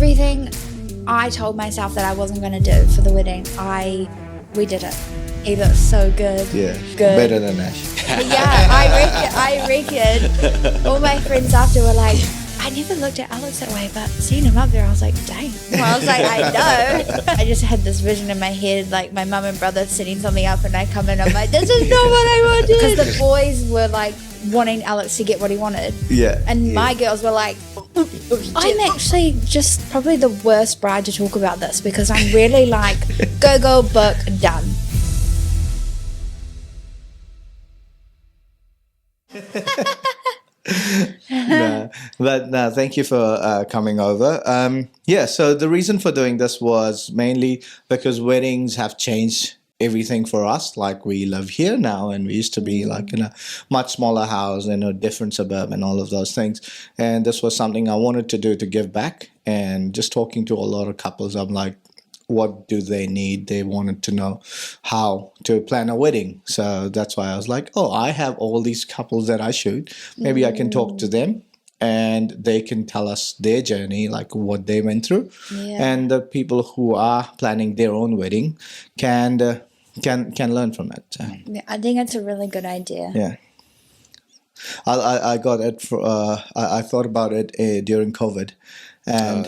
everything I told myself that I wasn't going to do for the wedding, we did it. He looks so good. Yeah, good. Better than Ash. Yeah, I reckon. All my friends after were like, I never looked at Alex that way, but seeing him up there, I was like, dang. I was like, I know. I just had this vision in my head, like my mum and brother setting something up, and I come in, I'm like, this is not what I wanted. Because the boys were like wanting Alex to get what he wanted. Yeah. And my girls were like, I'm actually just probably the worst bride to talk about this, because I'm really like, go, book, done. But thank you for coming over. So the reason for doing this was mainly because weddings have changed everything for us. Like, we live here now, and we used to be like in a much smaller house in a different suburb and all of those things. And this was something I wanted to do to give back. And just talking to a lot of couples, I'm like, what do they need? They wanted to know how to plan a wedding. So that's why I was like, I have all these couples that I shoot. Maybe I can talk to them, and they can tell us their journey, like what they went through. Yeah. And the people who are planning their own wedding can learn from it. Yeah, I think it's a really good idea. Yeah. I got it I thought about it during COVID. And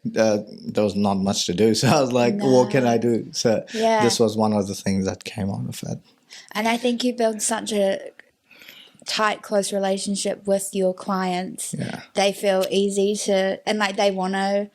there was not much to do, so I was like, what can I do? So this was one of the things that came out of it. And I think you build such a tight, close relationship with your clients. They feel easy to, and like they want to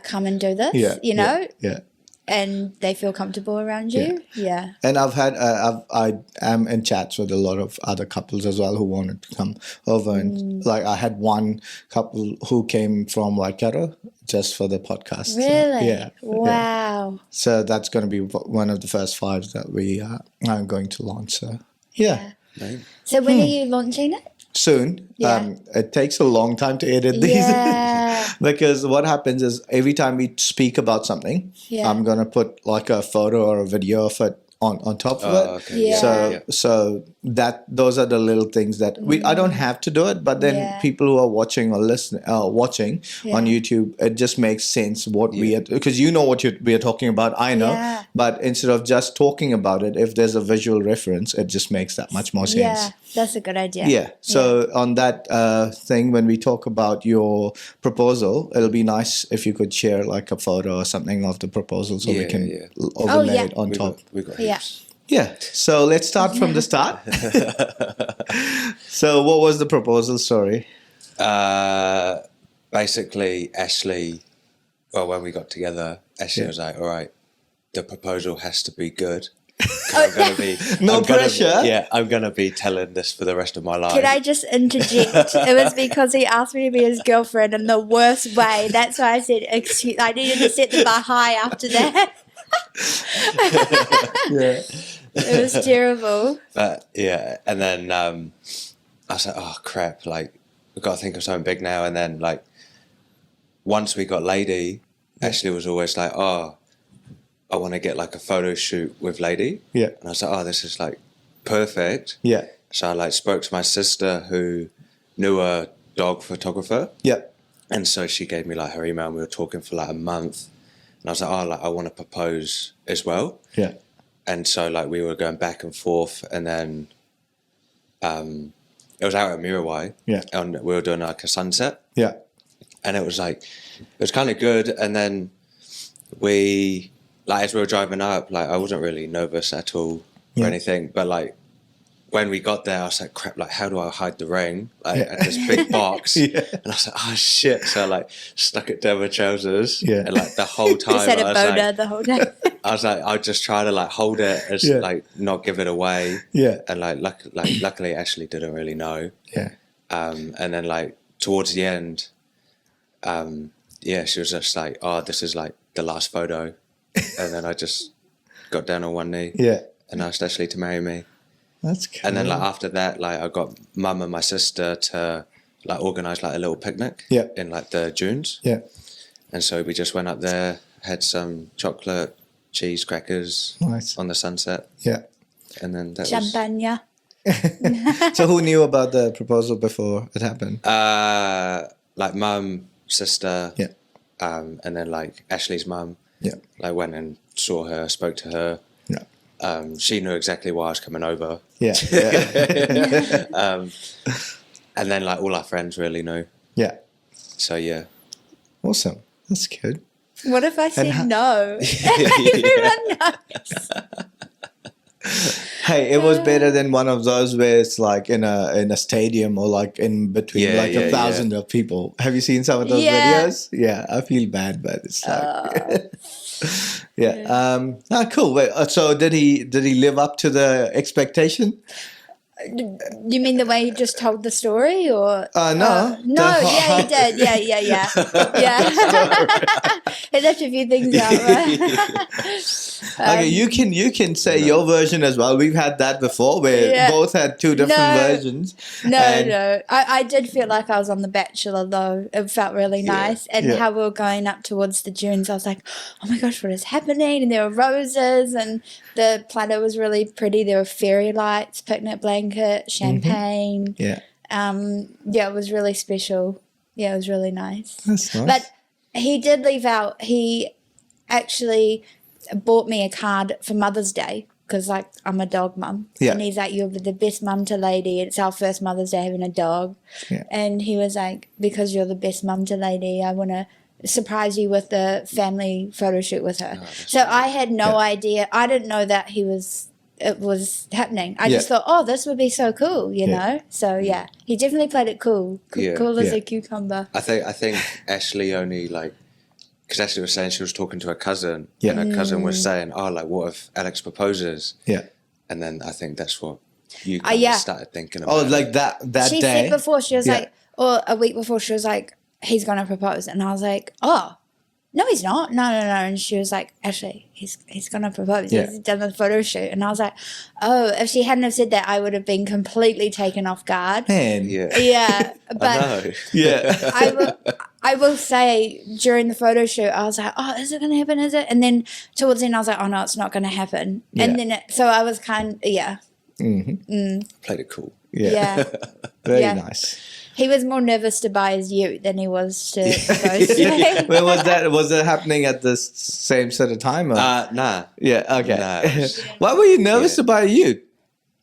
come and do this, you know? Yeah. And they feel comfortable around you. Yeah. And I am in chats with a lot of other couples as well who wanted to come over. And like, I had one couple who came from Waikato just for the podcast. Really? So, wow. Yeah. So that's going to be one of the first 5 that we are going to launch. So, yeah. So when are you launching it? Soon. It takes a long time to edit these because what happens is every time we speak about something, I'm going to put like a photo or a video of it on top of it. Okay. So that those are the little things that I don't have to do it, but then people who are watching or watching on YouTube, it just makes sense what we are, because you know what we are talking about. I know, but instead of just talking about it, if there's a visual reference, it just makes that much more sense. Yeah, that's a good idea. Yeah. So on that thing, when we talk about your proposal, it'll be nice if you could share like a photo or something of the proposal so we can overlay it on top. We got Yeah. So let's start from the start. So what was the proposal story? Basically, Ashley, when we got together, Ashley was like, all right, the proposal has to be good. I'm going to be... I'm going to be telling this for the rest of my life. Can I just interject? It was because he asked me to be his girlfriend in the worst way. That's why I said, excuse, I needed to set the bar high after that. It was terrible. But and then I was like, oh crap, like we've got to think of something big now. And then like once we got Lady, Ashley was always like, oh, I want to get like a photo shoot with Lady. Yeah. And I was like, oh, this is like perfect. Yeah. So I like spoke to my sister who knew a dog photographer. Yeah. And so she gave me like her email and we were talking for like a month. And I was like, oh, like I want to propose as well. Yeah. And so like we were going back and forth, and then it was out at Muriwai. Yeah. And we were doing like a sunset. Yeah. And it was like, it was kind of good. And then we, like as we were driving up, like I wasn't really nervous at all or anything. But like when we got there, I was like, crap, like how do I hide the ring? Like at this big box. And I was like, oh shit. So I like stuck it down my trousers. Yeah. And like the whole time Just had a boner like, the whole day. I was like, I'd just try to like hold it as like not give it away. Yeah. And luckily Ashley didn't really know. Yeah. And then like towards the end, she was just like, oh, this is like the last photo. And then I just got down on one knee. Yeah. And asked Ashley to marry me. That's cool. And then like after that, like I got mum and my sister to like organise like a little picnic in like the dunes. Yeah. And so we just went up there, had some chocolate, cheese, crackers on the sunset. Yeah. And then that Champagne. So who knew about the proposal before it happened? Like mum, sister, and then like Ashley's mum, Yeah. like went and saw her, spoke to her. Yeah. She knew exactly why I was coming over. Yeah. Yeah. And then like all our friends really knew. Yeah. So yeah. Awesome. That's good. What if I said And no? Everyone knows. Hey, it was better than one of those where it's like in a stadium or like in between Yeah, like yeah, 1,000 of people. Have you seen some of those Yeah. videos? Yeah, I feel bad, but it's like yeah. Cool. Wait, so did he live up to the expectation? You mean the way he just told the story, or No. no? Yeah, he did. Yeah. He left a few things out. Right? Okay, you can say your version as well. We've had that before where Yeah. both had two different versions. No. I did feel like I was on The Bachelor, though. It felt really nice. And Yeah. how we were going up towards the dunes, I was like, oh my gosh, what is happening? And there were roses, and the plateau was really pretty. There were fairy lights, picnic blanket, champagne. Yeah. Yeah, it was really special. Yeah, it was really nice. That's nice. But he did leave out, he actually bought me a card for Mother's Day because, like, I'm a dog mum. Yeah. And he's like, you're the best mum to Lady. It's our first Mother's Day having a dog. Yeah. And he was like, because you're the best mum to Lady, I want to surprise you with a family photo shoot with her. So I had no idea. I didn't know that it was happening. I just thought, oh, this would be so cool, you know? So, yeah, he definitely played it cool. Yeah. Cool as Yeah. a cucumber. I think Ashley only like, because Ashley was saying she was talking to her cousin, Yeah. and her cousin was saying, "Oh, like what if Alex proposes?" Yeah. And then I think that's what you yeah. started thinking about. Oh, like that She day. said before, she was Yeah. like, or a week before, she was like, he's going to propose. And I was like, oh, no, he's not. No. And she was like, actually, he's going to propose. Yeah. He's done the photo shoot. And I was like, oh, if she hadn't have said that, I would have been completely taken off guard. Man. Yeah. Yeah. I But know. Yeah. I will say during the photo shoot, I was like, oh, is it going to happen? Is it? And then towards the end, I was like, oh, no, it's not going to happen. Yeah. And then, so I was kind of, yeah. Played it cool. Yeah. Yeah. Very Yeah. nice. He was more nervous to buy his ute than he was to propose to me. When was that? Was it happening at the same sort of time? Or? Nah. Yeah. Okay. Nah, it was- Why were you nervous to buy a ute?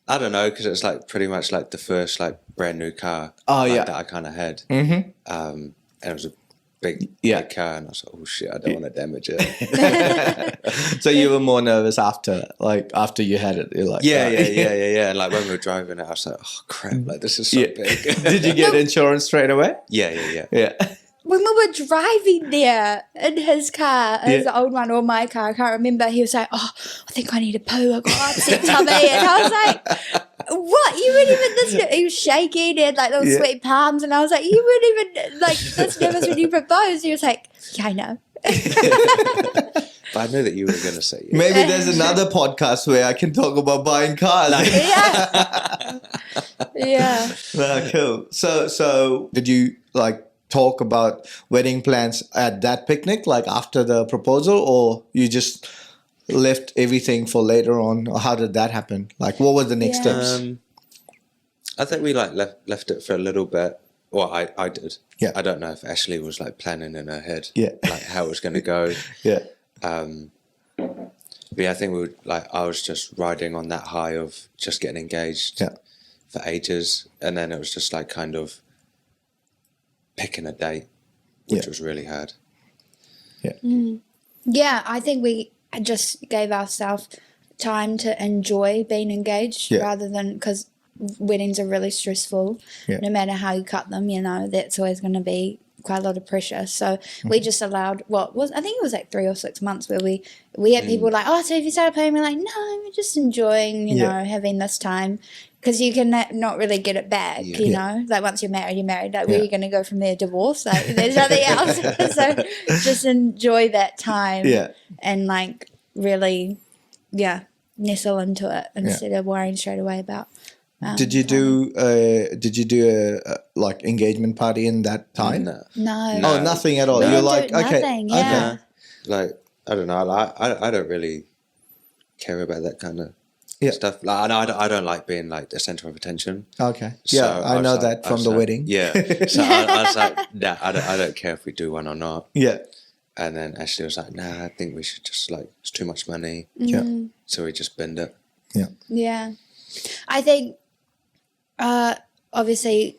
I don't know, because it's like pretty much like the first like brand new car. Oh, like, yeah. that I kind of had. Mm-hmm. And it was a big car, and I was like, oh shit, I don't want to damage it. So you were more nervous after you had it. You're like, Yeah. oh. And like when we were driving it, I was like, oh crap, like this is so Yeah. big. Did you get insurance straight away? Yeah. Yeah. When we were driving there in his car, his old one or my car, I can't remember, he was like, oh, I think I need a poo. I got upset tummy. And I was like, what? You weren't even this nervous. He was shaking. He had like little sweaty palms. And I was like, you weren't even like this nervous when you proposed. He was like, yeah, I know. But I knew that you were going to say yes. Maybe there's another podcast where I can talk about buying cars. Yeah. Yeah. Ah, cool. So did you like talk about wedding plans at that picnic, like after the proposal, or you just left everything for later on? Or how did that happen? Like, what were the next steps? I think we like left it for a little bit. Well, I did. Yeah. I don't know if Ashley was like planning in her head. Yeah. Like how it was going to go. Yeah. But yeah, I think I was just riding on that high of just getting engaged for ages. And then it was just like kind of picking a date, which was really hard. Yeah. Yeah, I think we just gave ourselves time to enjoy being engaged rather than, because weddings are really stressful. Yeah. No matter how you cut them, you know, that's always going to be quite a lot of pressure. So we just allowed I think it was like 3 or 6 months where we had people like, oh, so if you started paying, we're like, no, we're just enjoying, you know, having this time. Because you can not really get it back, you know? Like, once you're married, you're married. Like, where are you going to go from there? Divorce? Like, there's nothing else. So just enjoy that time and, like, really, nestle into it instead of worrying straight away about Did you do a like engagement party in that time? No. Oh, nothing at all. We You're didn't like, do okay. nothing, yeah. Like, I don't know. I don't really care about that kind of stuff. Like, I don't like being like the center of attention. Okay. So Yeah, I know was that I from was the like- wedding. Yeah. So I was like, nah, I don't care if we do one or not. Yeah. And then Ashley was like, nah, I think we should just like, it's too much money. Yeah. So we just binned it. Yeah. Yeah. I think, obviously,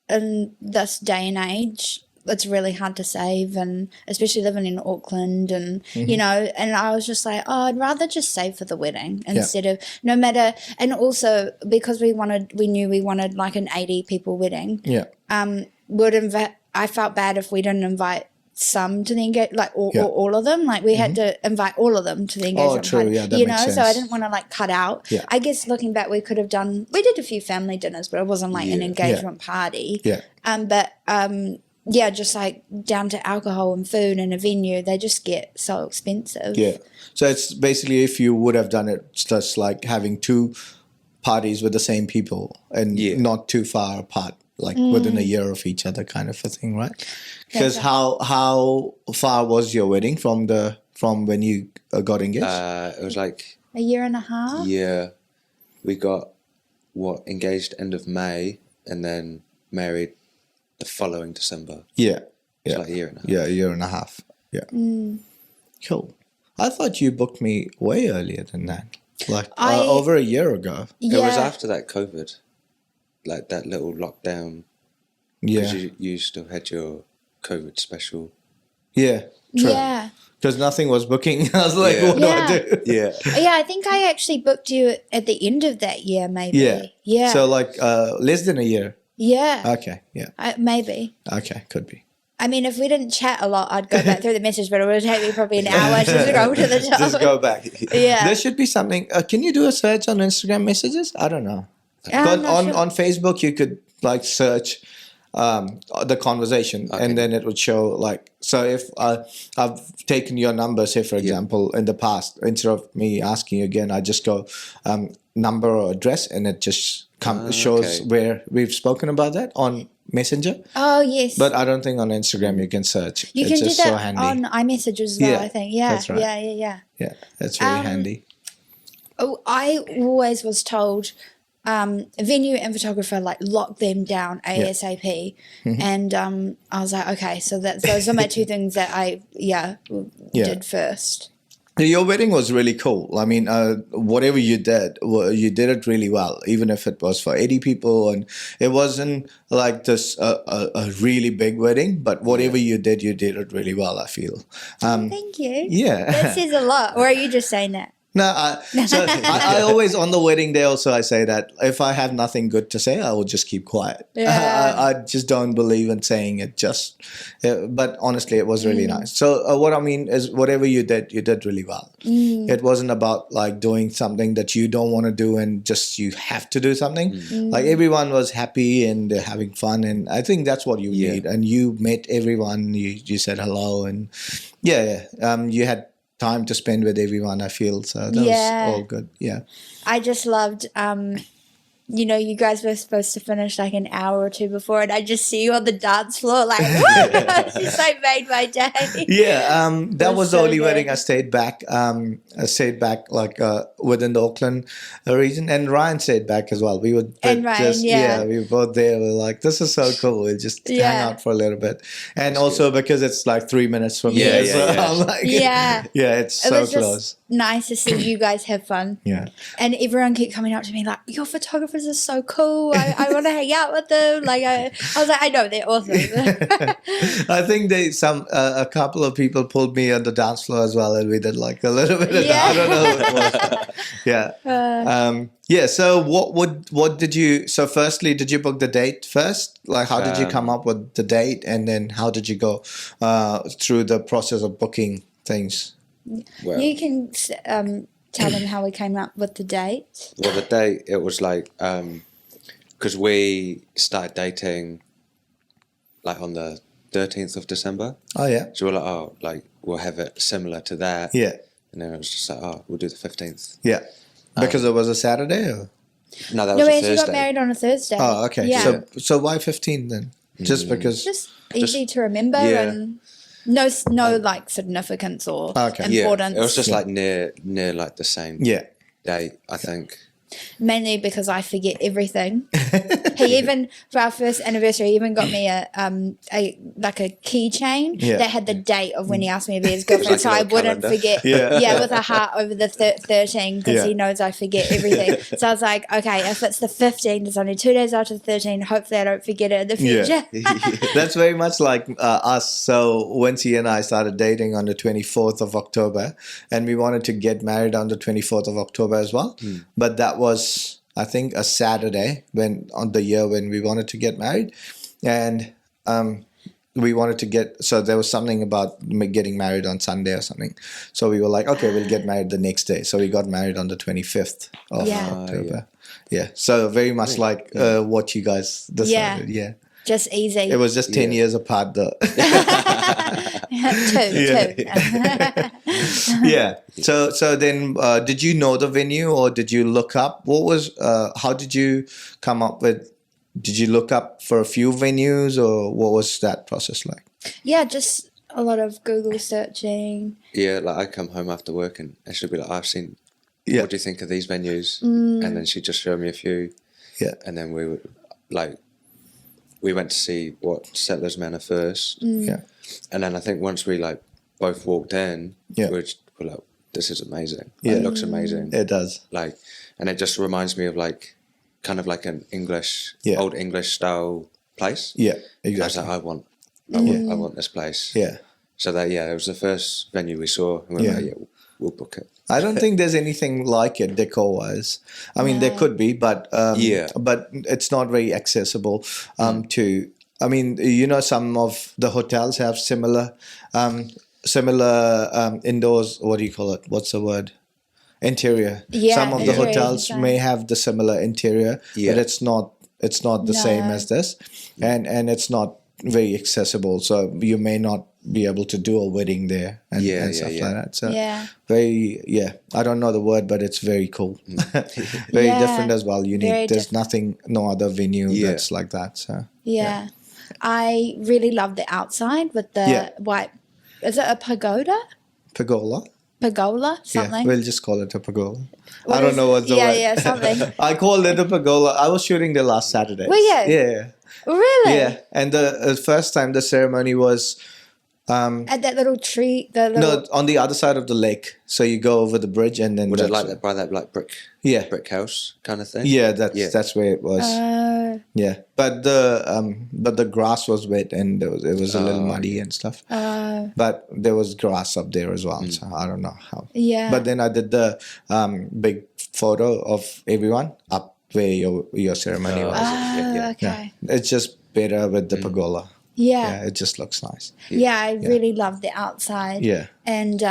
in this day and age, it's really hard to save, and especially living in Auckland, and you know, and I was just like, oh, I'd rather just save for the wedding instead of, no matter, and also because we knew we wanted like an 80 people wedding. Yeah. I felt bad if we didn't invite some to the engagement, like all of them. Like we had to invite all of them to the engagement true. party. Yeah, that you makes know, sense. so I didn't want to like cut out. Yeah. I guess looking back, we did a few family dinners, but it wasn't like an engagement party. Yeah. Just like down to alcohol and food and a venue, they just get so expensive. Yeah. So it's basically, if you would have done it, it's just like having 2 parties with the same people and not too far apart, like within a year of each other, kind of a thing, right? Because how far was your wedding from when you got engaged? It was like a year and a half. Yeah, we got engaged end of May and then married the following December. Yeah. It's like a year and a half. Yeah, a year and a half. Yeah. Cool. I thought you booked me way earlier than that. Like over a year ago. Yeah. It was after that COVID, like that little lockdown. Yeah. Because you still had your COVID special. Yeah. True. Yeah. Because nothing was booking. I was like, what do I do? Yeah. Yeah, I think I actually booked you at the end of that year, maybe. Yeah. Yeah. So like less than a year. Yeah. Okay. Yeah. Maybe. Okay. Could be. I mean, if we didn't chat a lot, I'd go back through the message, but it would take me probably an hour just to go to the top. Just go back. Yeah. There should be something. Can you do a search on Instagram messages? I don't know. But on Facebook, you could like search the conversation, and then it would show like, so if I've taken your number, say for example, in the past, instead of me asking you again, I just go number or address, and it just shows where we've spoken about that on Messenger. Oh, yes. But I don't think on Instagram you can search. You it's can do just that so handy. on iMessage as well, I think. Yeah, that's right. Yeah. Yeah, that's very handy. Oh, I always was told venue and photographer, like lock them down ASAP. And I was like, okay, so those are my 2 things that I did first. Your wedding was really cool. I mean, whatever you did it really well, even if it was for 80 people, and it wasn't like this a really big wedding, but whatever you did it really well, I feel. Thank you. Yeah. That says a lot. Or are you just saying that? No, I always, on the wedding day also, I say that if I have nothing good to say, I will just keep quiet. Yeah. I just don't believe in saying it but honestly, it was really nice. So what I mean is, whatever you did really well. It wasn't about like doing something that you don't want to do and just you have to do something. Like everyone was happy and they're having fun, and I think that's what you need. And you met everyone, you said hello, and you had time to spend with everyone, I feel. So that was all good. Yeah. I just loved, you guys were supposed to finish like an hour or 2 before, and I just see you on the dance floor like, woo! It just like made my day. Yeah, that was the so only good. wedding I stayed back. I stayed back like within the Auckland region, and Ryan stayed back as well. We were we were both there. We were like, this is so cool. We'll just hang out for a little bit, and also because it's like 3 minutes from here, so I'm like, it's so close. Nice to see you guys have fun. Yeah, and everyone kept coming up to me like, your photographers are so cool. I want to hang out with them. Like I was like, I know, they're awesome. I think a couple of people pulled me on the dance floor as well, and we did like a little bit of I don't know what it was. So what did you, so firstly, did you book the date first? Like how did you come up with the date, and then how did you go through the process of booking things? Well, you can tell them how we came up with the date. Well, the date, it was like, because we started dating like on the 13th of December. Oh, yeah. So we're like, we'll have it similar to that. Yeah. And then it was just like, we'll do the 15th. Yeah. Because it was a Saturday? Or? No, that was a we Thursday. actually got married on a Thursday. Oh, okay. Yeah. So why 15 then? Just because? Just easy to remember and no like significance or importance. Yeah, it was just like near like the same date, I think. mainly because I forget everything. He even, for our first anniversary, he even got me a keychain that had the date of when he asked me to be his girlfriend, like so a I little wouldn't calendar. forget. Yeah, with a heart over the 13 because he knows I forget everything. So I was like, okay, if it's the 15th, it's only 2 days after the 13th. Hopefully, I don't forget it in the future. That's very much like us. So Wincy and I started dating on the 24th of October, and we wanted to get married on the 24th of October as well. But that was, I think, a Saturday on the year when we wanted to get married, and we wanted to so there was something about getting married on Sunday or something. So we were like, okay, we'll get married the next day. So we got married on the 25th of October. Yeah. So very much like what you guys decided. Yeah. Just easy. It was just 10 years apart though. Two. Yeah. So then did you know the venue or did you look up? How did you come up with, did you look up for a few venues or what was that process like? Yeah, just a lot of Google searching. Yeah, like I come home after work and she'll be like, I've seen, what do you think of these venues? And then she'd just show me a few. Yeah. And then we went to see Settlors Manor first. Yeah. And then I think once we like both walked in, we're like, this is amazing. Yeah. It looks amazing. It does. Like, and it just reminds me of like, kind of like an old English style place. Yeah, exactly. I was like, I want this place. Yeah. So that, it was the first venue we saw. And we were like, we'll book it. I don't think there's anything like it decor-wise. I mean, there could be, but but it's not very accessible to. I mean, some of the hotels have similar indoors. What do you call it? What's the word? Interior. Yeah, some of the hotels may have the similar interior, but it's not the same as this, and it's not very accessible. So you may not be able to do a wedding there and stuff like that. So I don't know the word, but it's very cool. Very different as well. Unique. There's no other venue that's like that. So I really love the outside with the white. Is it a pagoda? Pergola, something. Yeah, we'll just call it a pergola. I don't know what's the word. Yeah, something. I called it a pergola. I was shooting there last Saturday. Were you? Yeah. Really? Yeah, and the first time the ceremony was at that little tree. No, on the other side of the lake. So you go over the bridge and then. Was it like that by that like brick house kind of thing? Yeah, that's where it was. Yeah, but the grass was wet and it was a little muddy and stuff. But there was grass up there as well, so I don't know how. Yeah. But then I did the big photo of everyone up where your ceremony was. Okay. Yeah. It's just better with the pergola. Yeah. It just looks nice. Yeah, I really loved the outside. Yeah. And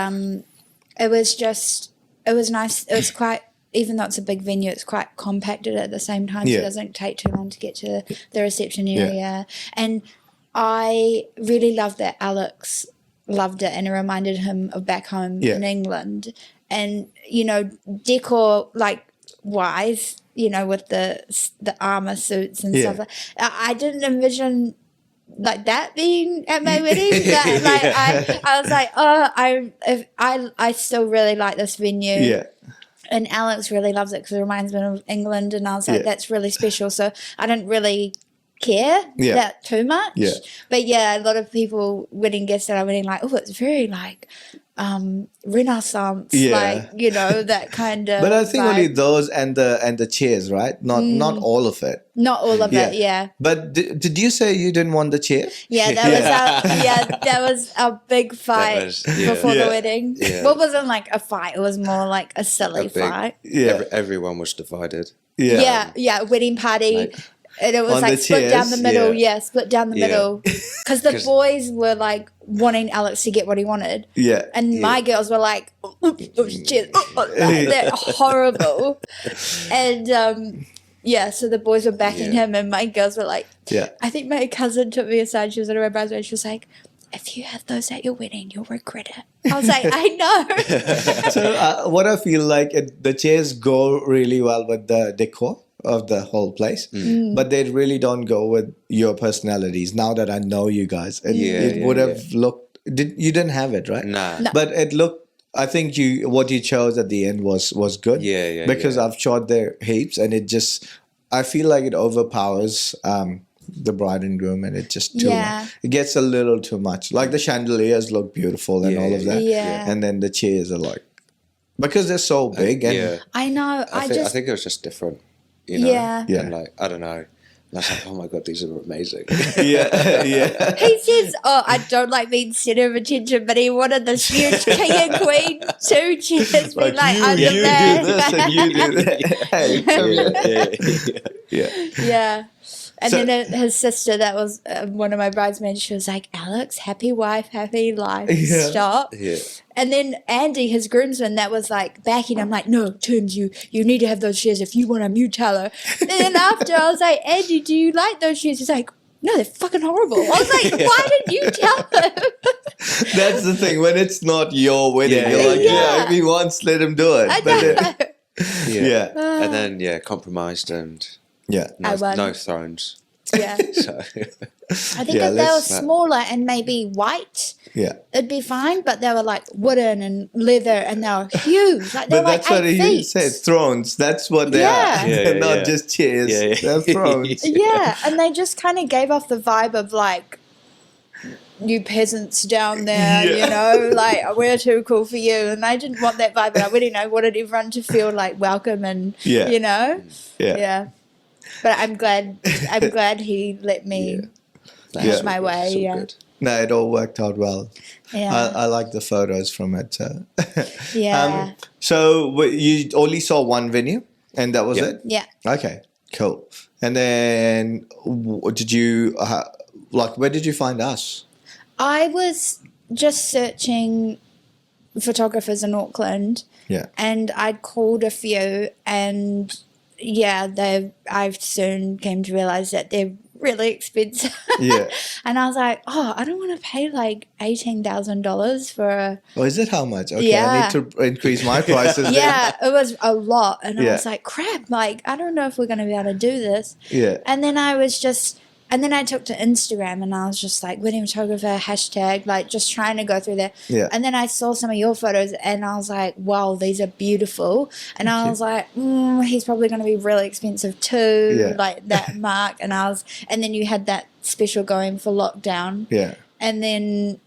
it was nice. It was quite, even though it's a big venue, it's quite compacted at the same time, so it doesn't take too long to get to the reception area. Yeah. And I really loved that Alex loved it and it reminded him of back home in England. And, decor, like, wise, with the armor suits and stuff. I didn't envision like that being at my wedding. I was like, I still really like this venue. Yeah. And Alex really loves it because it reminds me of England, and I was like, that's really special. So I didn't really care that too much. Yeah. But a lot of people, wedding guests that are wedding, like, oh, it's very like Renaissance, like, that kind of. But I think vibe. only those and the chairs, right? Not all of it. Not all of it, yeah. But did you say you didn't want the chair? Yeah, that was our big fight before the wedding. Yeah. Well, it wasn't like a fight; it was more like a silly fight. Yeah, everyone was divided. Yeah, wedding party. And it was like split down the middle. Yeah, split down the middle. Because the boys were like wanting Alex to get what he wanted. Yeah. And my girls were like, they're horrible. And so the boys were backing him, and my girls were like, I think my cousin took me aside. She was at a bridesmaid. She was like, if you have those at your wedding, you'll regret it. I was like, I know. So what I feel like, the chairs go really well with the decor of the whole place, but they really don't go with your personalities. Now that I know you guys, it would have looked. You didn't have it, right? Nah. No. But it looked I think what you chose at the end was good. Yeah, Because yeah. I've shot there heaps, and it just, I feel like it overpowers the bride and groom, and it just too much. It gets a little too much. Like the chandeliers look beautiful and all of that, and then the chairs are like, because they're so big, and I know. I think it was just different, you know. Yeah. And like, I don't know. And I was like, oh my God, these are amazing. yeah. He says, "Oh, I don't like being center of attention," but he wanted this huge king and queen 2 chairs, be like you under do there. this and you do that. Hey, come here. Yeah. Yeah. And So- then his sister, that was one of my bridesmaids, she was like, "Alex, happy wife, happy life, Yeah. stop." Yeah. And then Andy, his groomsman, that was like backing him, like, "No, Terms, you need to have those shares. If you want them, you tell her." And then after, I was like, "Andy, do you like those shares?" He's like, "No, they're fucking horrible." I was like, "Why did you tell him?" That's the thing. When it's not your wedding, you're like, Yeah. if he wants, let him do it. I But know. yeah. And then, compromised and Yeah. I won. no thrones. Yeah. So, I think Yeah, if they were let's- smaller and maybe white, Yeah. it'd be fine. But they were like wooden and leather, and they were huge. Like they But were like that's what 8 he feet. said. Thrones. That's what they Yeah. are. Yeah, They're yeah, not yeah. just chairs. Yeah, yeah. They're thrones. Yeah, and they just kind of gave off the vibe of like, you peasants down there, Yeah. you know, like we're too cool for you. And I didn't want that vibe at our wedding. I wanted everyone to feel like welcome and, Yeah. you know, Yeah. But I'm glad he let me That's Yeah. all my good, way. it's all Yeah, good. No, it all worked out well. yeah, I like the photos from it. yeah, So you only saw one venue, and that was Yeah. it? yeah. Okay, cool. And then did you, where did you find us? I was just searching photographers in Auckland, Yeah. and I'd called a few, and I soon came to realize that they're really expensive. Yeah. And I was like, oh, I don't want to pay like $18,000 for a. Oh, is it how much? Okay, I Yeah. need to increase my prices. then. Yeah, it was a lot. And I Yeah. was like, crap, like, I don't know if we're going to be able to do this. Yeah. And then I took to Instagram, and I was just like, wedding photographer, hashtag, like just trying to go through there. Yeah. And then I saw some of your photos, and I was like, wow, these are beautiful. And I was like, he's probably going to be really expensive too, Yeah. like that mark. And then you had that special going for lockdown. Yeah. And then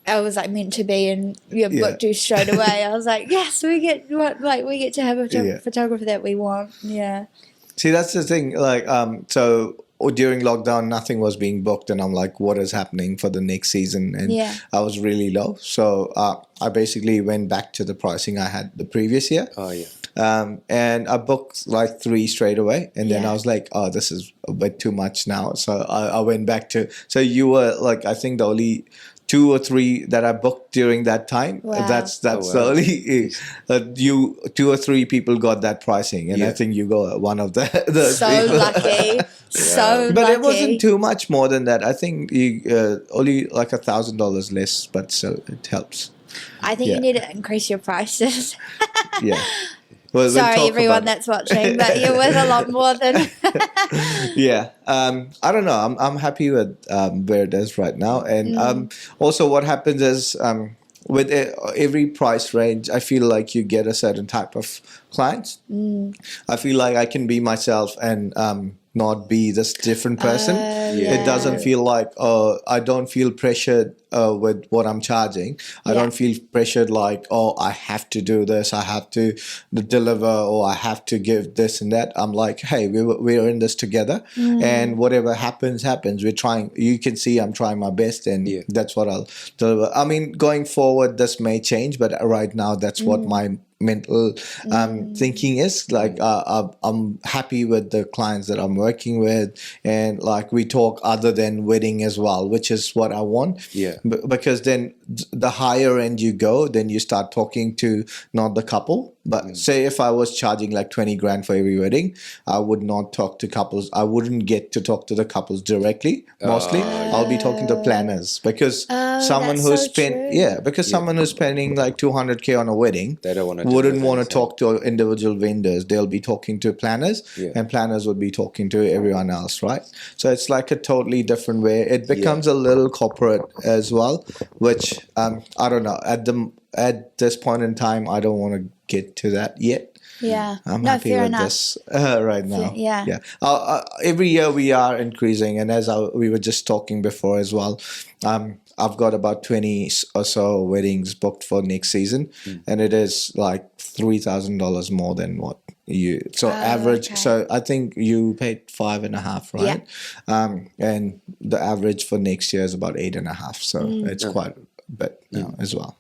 I was like meant to be, and you Yeah. booked you straight away. I was like, yes, we get to have a Yeah. photographer that we want. Yeah. See, that's the thing. Like, so during lockdown, nothing was being booked, and I'm like, what is happening for the next season? And Yeah. I was really low. So I basically went back to the pricing I had the previous year. Oh, yeah. And I booked like 3 straight away. And then Yeah. I was like, oh, this is a bit too much now. So I went back to, so you were like, I think the only 2 or 3 that I booked during that time. Wow. That's Oh, the wow. only, 2 or 3 people got that pricing. And I Yeah. think you got one of the So people. lucky. So But lucky. it wasn't too much more than that. I think you, only like $1,000 less, but so it helps. I think Yeah. you need to increase your prices. Yeah. We'll Sorry, talk everyone about it. that's watching, but you're worth a lot more than. Yeah. I don't know. I'm happy with where it is right now. And also what happens is with every price range, I feel like you get a certain type of clients. I feel like I can be myself and not be this different person. It doesn't feel like, I don't feel pressured with what I'm charging. I Yeah. don't feel pressured like, I have to do this, I have to deliver, or I have to give this and that. I'm like, hey, we're in this together, and whatever happens. We're trying. You can see I'm trying my best, and Yeah. that's what I'll deliver. I mean, going forward, this may change, but right now, that's what my mental thinking is like. I'm happy with the clients that I'm working with, and like we talk other than wedding as well, which is what I want. Yeah. Because then the higher end you go, then you start talking to not the couple, but say if I was charging like 20 grand for every wedding, I would not talk to couples. I wouldn't get to talk to the couples directly. Mostly I'll be talking to planners, because someone that's who's so true. someone who's spending like 200K on a wedding, They don't wanna wouldn't deal with want to anything. talk to individual vendors. They'll be talking to planners, Yeah. and planners would be talking to everyone else, right? So it's like a totally different way. It becomes a little corporate as well, which I don't know. at this point in time, I don't want to get to that yet. Yeah. I'm no, happy fair with enough. this right now. Yeah. Every year we are increasing, and as we were just talking before as well, I've got about 20 or so weddings booked for next season, and it is like $3,000 more than what you. So average. Okay. So I think you paid 5.5, right? And the average for next year is about 8.5. So it's quite a bit now as well.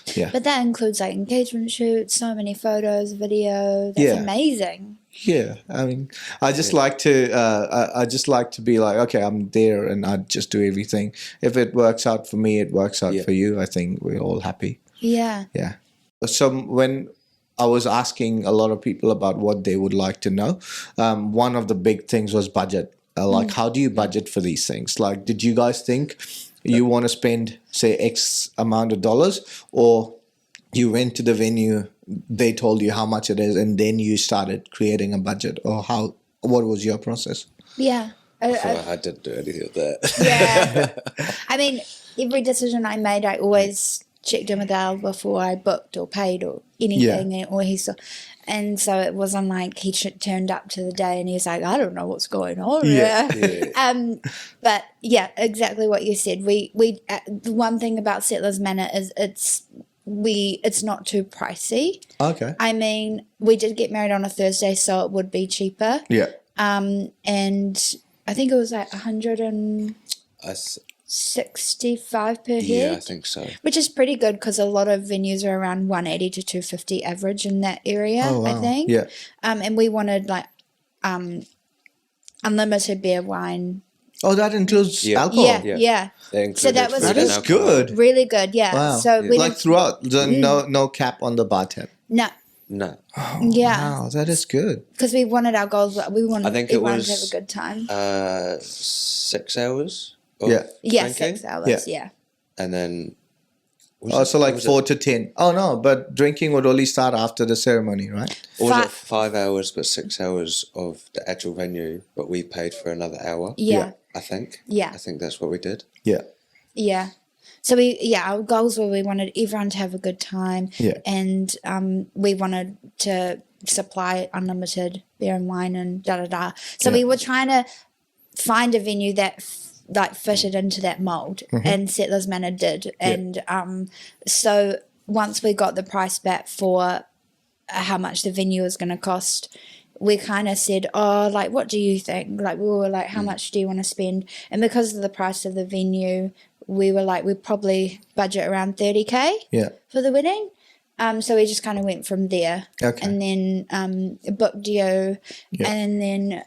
Yeah. But that includes like engagement shoots, so many photos, video. That's amazing. Yeah, I mean, I just like to. I just like to be like, okay, I'm there, and I just do everything. If it works out for me, it works out for you. I think we're all happy. Yeah. Yeah. So when I was asking a lot of people about what they would like to know, one of the big things was budget. Like, how do you budget for these things? Like, did you guys think you want to spend, say, X amount of dollars, or you went to the venue, they told you how much it is, and then you started creating a budget, or what was your process? Yeah. I didn't do anything of that. Yeah. I mean, every decision I made, I always checked in with Al before I booked or paid or anything, or he saw. And so it wasn't like he turned up to the day and he was like, I don't know what's going on. But yeah, exactly what you said. We the one thing about Settlors Manor is it's not too pricey. Okay. I mean, we did get married on a Thursday, so it would be cheaper. Yeah. And I think it was like 165 per head. Yeah, I think so. Which is pretty good because a lot of venues are around 180 to 250 average in that area, I think. Yeah. And we wanted like unlimited beer, wine. Oh, that includes alcohol? Yeah. So that is good. Really good, yeah. Wow. So we like throughout, no cap on the bar tab. No. Oh, Yeah. Wow, that is good. Because we wanted our goals. We wanted I think it everyone was to have a good time. 6 hours of Yeah. Yeah, drinking. 6 hours, yeah. And then... So like 4 to 10. Oh, no, but drinking would only start after the ceremony, right? Or was it 5 hours, but 6 hours of the actual venue, but we paid for another hour? Yeah. I think. Yeah. I think that's what we did. Yeah. Yeah. So our goals were we wanted everyone to have a good time. Yeah. And we wanted to supply unlimited beer and wine and da-da-da. So we were trying to find a venue that fitted into that mold, and Settlors Manor did. And so once we got the price back for how much the venue was going to cost, we kind of said, what do you think? Like, we were like, how much do you want to spend? And because of the price of the venue, we were like, we'd probably budget around 30K for the wedding. So we just kind of went from there. Okay. And then booked you. And then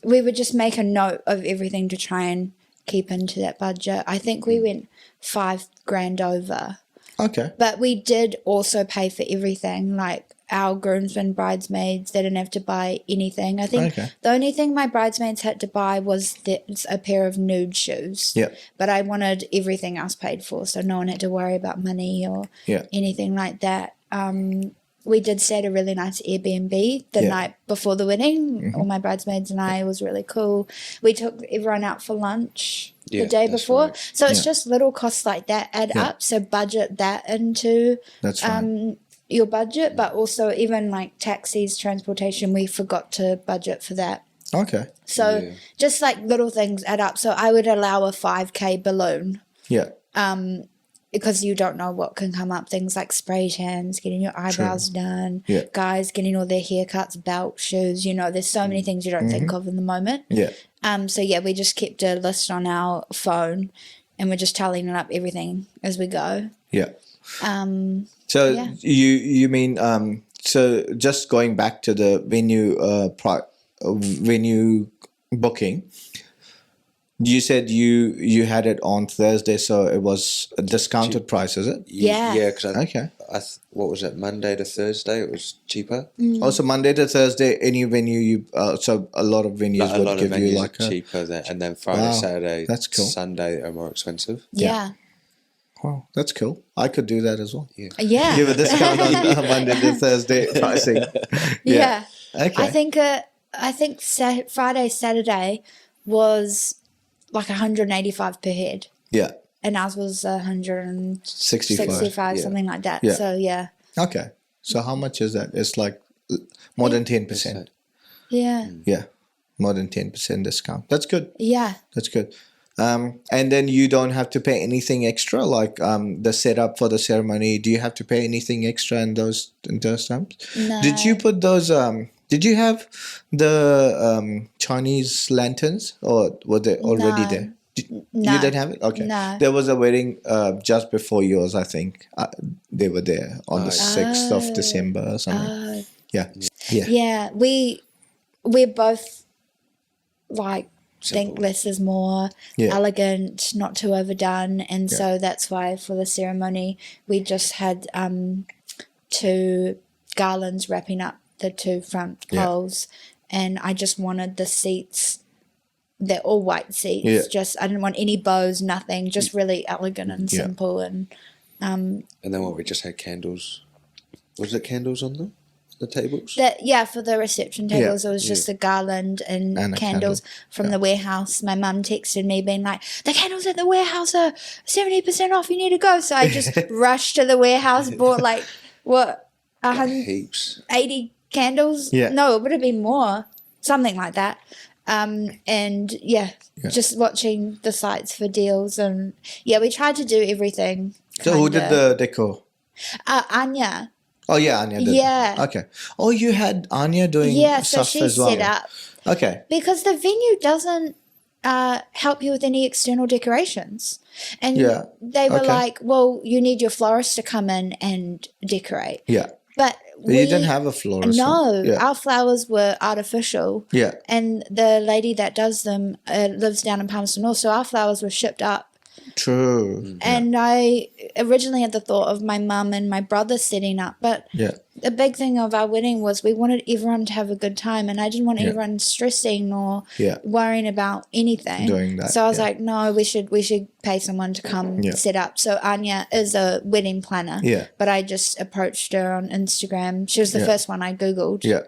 we would just make a note of everything to try and keep into that budget. I think we went $5,000 over. Okay. But we did also pay for everything, like our groomsmen, bridesmaids, they didn't have to buy anything. I think the only thing my bridesmaids had to buy was a pair of nude shoes. Yeah. But I wanted everything else paid for, so no one had to worry about money or anything like that. We did stay at a really nice Airbnb the night before the wedding. All my bridesmaids and I. It was really cool. We took everyone out for lunch the day before. Right. So it's just little costs like that add up. So budget that into your budget. But also even like taxis, transportation, we forgot to budget for that. Okay. So just like little things add up. So I would allow a 5K balloon. Yeah. Because you don't know what can come up. Things like spray tans, getting your eyebrows done, guys getting all their haircuts, belt, shoes. You know, there's so many things you don't think of in the moment. Yeah. So we just kept a list on our phone, and we're just tallying up everything as we go. Yeah. So you mean so just going back to the venue booking. You said you had it on Thursday, so it was a discounted price, is it? Yeah. Yeah, because what was it, Monday to Thursday? It was cheaper. Also, Monday to Thursday, any venue so a lot of venues would give you like a cheaper and then Friday, Saturday, that's cool. Sunday are more expensive. Yeah. Wow, that's cool. I could do that as well. Yeah. Give a discount on Monday to Thursday pricing. Yeah. Okay. I think Friday, Saturday was like 185 per head. Yeah. and ours was 165, 65. Yeah. something like that. Yeah. So yeah. Okay. So how much is that? It's like more than 10%. Yeah. Yeah. More than 10% discount. That's good. Yeah. That's good. And then you don't have to pay anything extra, like the setup for the ceremony. Do you have to pay anything extra in those times? No. Did you put those? Did you have the Chinese lanterns, or were they already No. there? No. You didn't have it? Okay. No. There was a wedding just before yours, I think. They were there on the 6th of December or something. Yeah. Yeah. Yeah. We're both like think less is more, elegant, not too overdone, and so that's why for the ceremony we just had 2 garlands wrapping up the 2 front poles, and I just wanted the seats. They're all white seats. Yeah. Just I didn't want any bows, nothing. Just really elegant and simple. And then what? We just had candles. Was it candles on the tables? For the reception tables, it was just a garland and candles from the warehouse. My mum texted me being like, "The candles at the warehouse are 70% off. You need to go." So I just rushed to the warehouse, bought like what Heaps. 80 candles. Yeah. No, it would have been more, something like that. And just watching the sites for deals, and we tried to do everything. So who did the decor? Anya. Oh yeah, Anya did. Yeah. Okay. Oh, you had Anya doing so stuff she as well. set up. Okay. Because the venue doesn't help you with any external decorations. And they were like, well, you need your florist to come in and decorate. Yeah. But you didn't have a florist. No, our flowers were artificial. Yeah. And the lady that does them lives down in Palmerston North, so our flowers were shipped up. True. And I originally had the thought of my mum and my brother setting up, but the big thing of our wedding was we wanted everyone to have a good time, and I didn't want everyone stressing or worrying about anything. Doing that. So I was like, no, we should pay someone to come set up. So Anya is a wedding planner. Yeah. But I just approached her on Instagram. She was the first one I Googled. Yeah.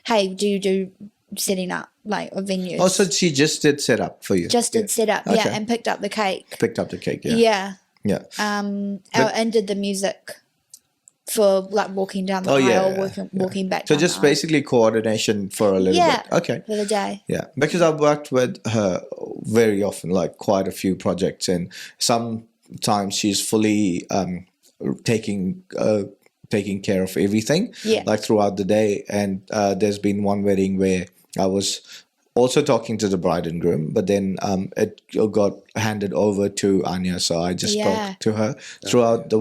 Hey, do you do setting up like a venue? Oh, so she just did set up for you. Just did set up, and picked up the cake. Picked up the cake, Yeah. Yeah. And did the music for like walking down the aisle, walking back. So down just the aisle. basically coordination for a little bit. Okay. For the day. Yeah, because I've worked with her very often, like quite a few projects, and sometimes she's fully taking care of everything, like throughout the day. And there's been one wedding where I was also talking to the bride and groom, but then it got handed over to Anya, so I just spoke to her throughout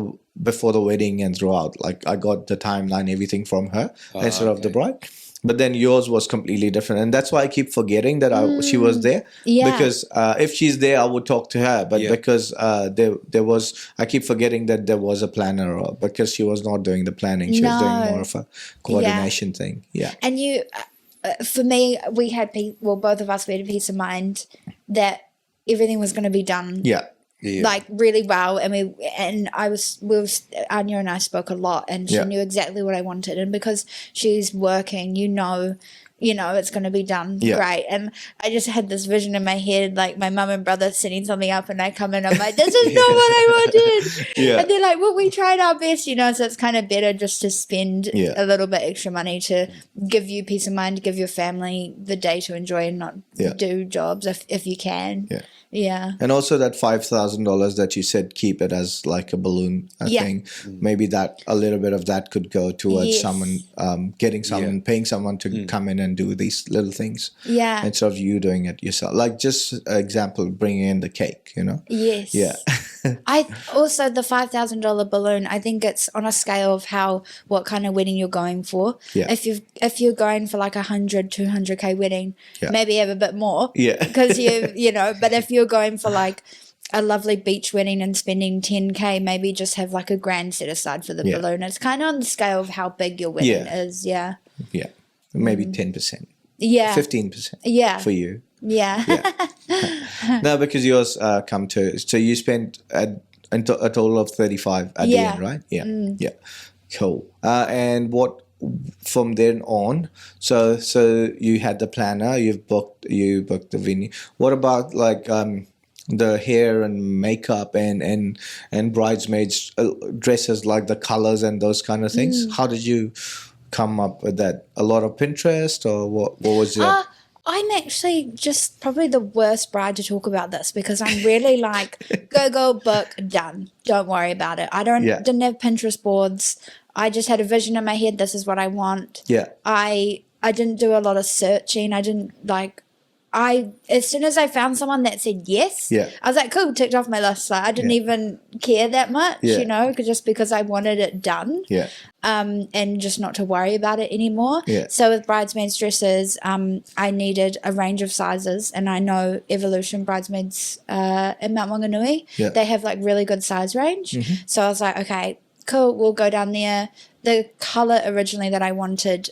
before the wedding and throughout. Like I got the timeline, everything from her instead of the bride. But then yours was completely different, and that's why I keep forgetting that she was there. Yeah. Because if she's there, I would talk to her. But because there was, I keep forgetting that there was a planner, or because she was not doing the planning, she was doing more of a coordination thing. Yeah. And you, for me, we had both of us, we had a peace of mind that everything was going to be done. Yeah. Like really well, and Anya and I spoke a lot, and she knew exactly what I wanted, and because she's working, you know it's going to be done great. And I just had this vision in my head, like my mum and brother setting something up, and I come in, I'm like, this is not what I wanted. And they're like, well, we tried our best, so it's kind of better just to spend a little bit extra money to give you peace of mind, to give your family the day to enjoy and not do jobs if you can. Yeah. And also that $5,000 that you said, keep it as like a balloon thing. Maybe that a little bit of that could go towards someone getting someone, paying someone to come in and do these little things. Yeah. Instead of you doing it yourself. Like just example, bringing in the cake, Yes. Yeah. I also, the $5,000 balloon, I think it's on a scale of what kind of wedding you're going for. Yeah. If you're going for like 100, 200K wedding, maybe have a bit more. Yeah. Because but if you're going for like a lovely beach wedding and spending 10K, maybe just have like $1,000 set aside for the balloon. It's kind of on the scale of how big your wedding is. Yeah. Yeah. Maybe 10%. Yeah. 15%. Yeah. For you. Yeah. No, because yours so you spent a total of 35 at the end, right? Yeah. Yeah. Cool. And what from then on, so you had the planner, you booked the venue. What about like the hair and makeup and bridesmaids dresses, like the colors and those kind of things. How did you come up with that? A lot of Pinterest, or what was it? I'm actually just probably the worst bride to talk about this because I'm really like, go, book, done. Don't worry about it. I didn't have Pinterest boards. I just had a vision in my head. This is what I want. Yeah. I didn't do a lot of searching. As soon as I found someone that said yes, I was like, cool, ticked off my list. Like, I didn't even care that much, just because I wanted it done. Yeah. And just not to worry about it anymore. Yeah. So with bridesmaids dresses, I needed a range of sizes, and I know Evolution Bridesmaids in Mount Wanganui, they have like really good size range. So I was like, okay, cool, we'll go down there. The colour originally that I wanted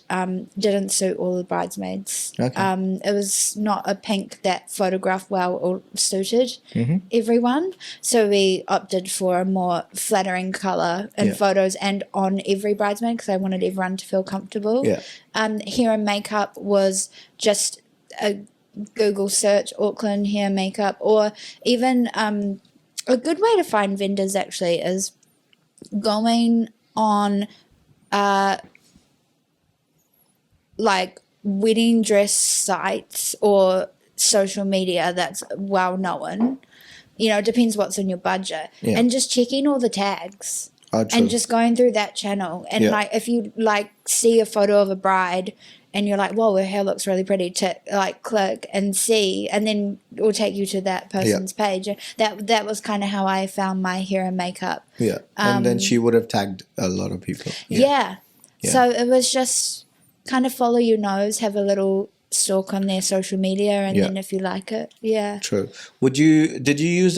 didn't suit all the bridesmaids. Okay. It was not a pink that photographed well or suited everyone. So we opted for a more flattering colour in photos and on every bridesmaid because I wanted everyone to feel comfortable. Yeah. Hair and makeup was just a Google search, Auckland hair and makeup, or even a good way to find vendors actually is going on like wedding dress sites or social media that's well known. You know, it depends what's in your budget. Yeah. And just checking all the tags. And just going through that channel. And like if you like see a photo of a bride and you're like, whoa, her hair looks really pretty, click and see, and then it will take you to that person's page. That was kind of how I found my hair and makeup. Yeah. And then she would have tagged a lot of people. Yeah. So it was just kind of follow your nose, have a little stalk on their social media, and then if you like it, True. Did you use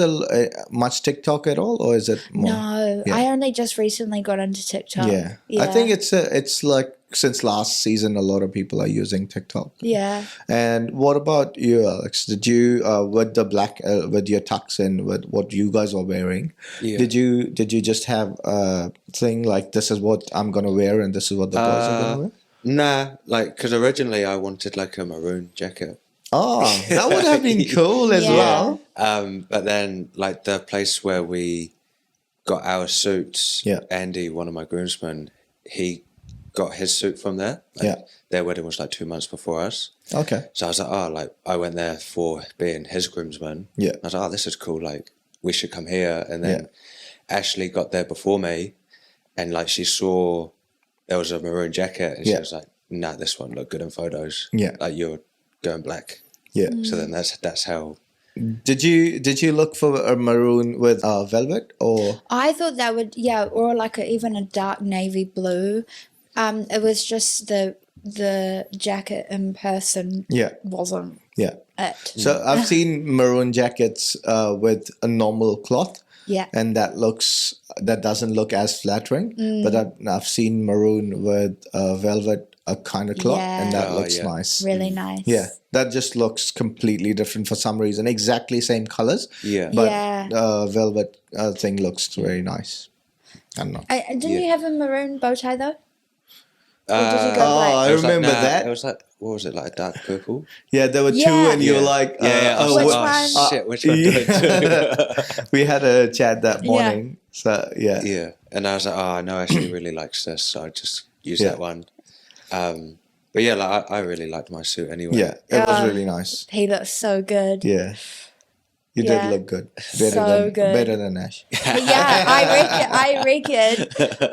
much TikTok at all, or is it more? No, I only just recently got into TikTok. Yeah. I think it's like since last season a lot of people are using TikTok. Yeah. And what about you, Alex? Did you with the black with your tux and with what you guys are wearing, did you just have a thing like this is what I'm gonna wear and this is what the boys are gonna wear? Nah, like, because originally I wanted like a maroon jacket. Oh, that would have been cool as well. But then, like, the place where we got our suits, Andy, one of my groomsmen, he got his suit from there. Like, their wedding was like 2 months before us. Okay. So I was like, I went there for being his groomsman. Yeah. I was like, this is cool. Like, we should come here. And then Ashley got there before me, and like she saw there was a maroon jacket, and she was like, nah, this one looked good in photos. Yeah. Like, you're going black. Yeah. So then that's how. Did you look for a maroon with velvet, or? I thought that would, or like even a dark navy blue. It was just the jacket in person wasn't it. So I've seen maroon jackets with a normal cloth. Yeah, and that doesn't look as flattering. But I've seen maroon with velvet, a kind of cloth, and that looks nice. Really nice. Yeah, that just looks completely different for some reason. Exactly same colors. Yeah, but velvet thing looks very nice. I don't know. Didn't you have a maroon bow tie though? I remember that. It was like, what was it, like a dark purple? Yeah, there were two, and you were like, which one? Shit, which one do I do? We had a chat that morning. So, Yeah, and I was like, I know Ashley really likes this, so I just used that one. But yeah, like, I really liked my suit anyway. Yeah, it was really nice. He looks so good. Yeah. You did look good. Better than Ash. I reckon.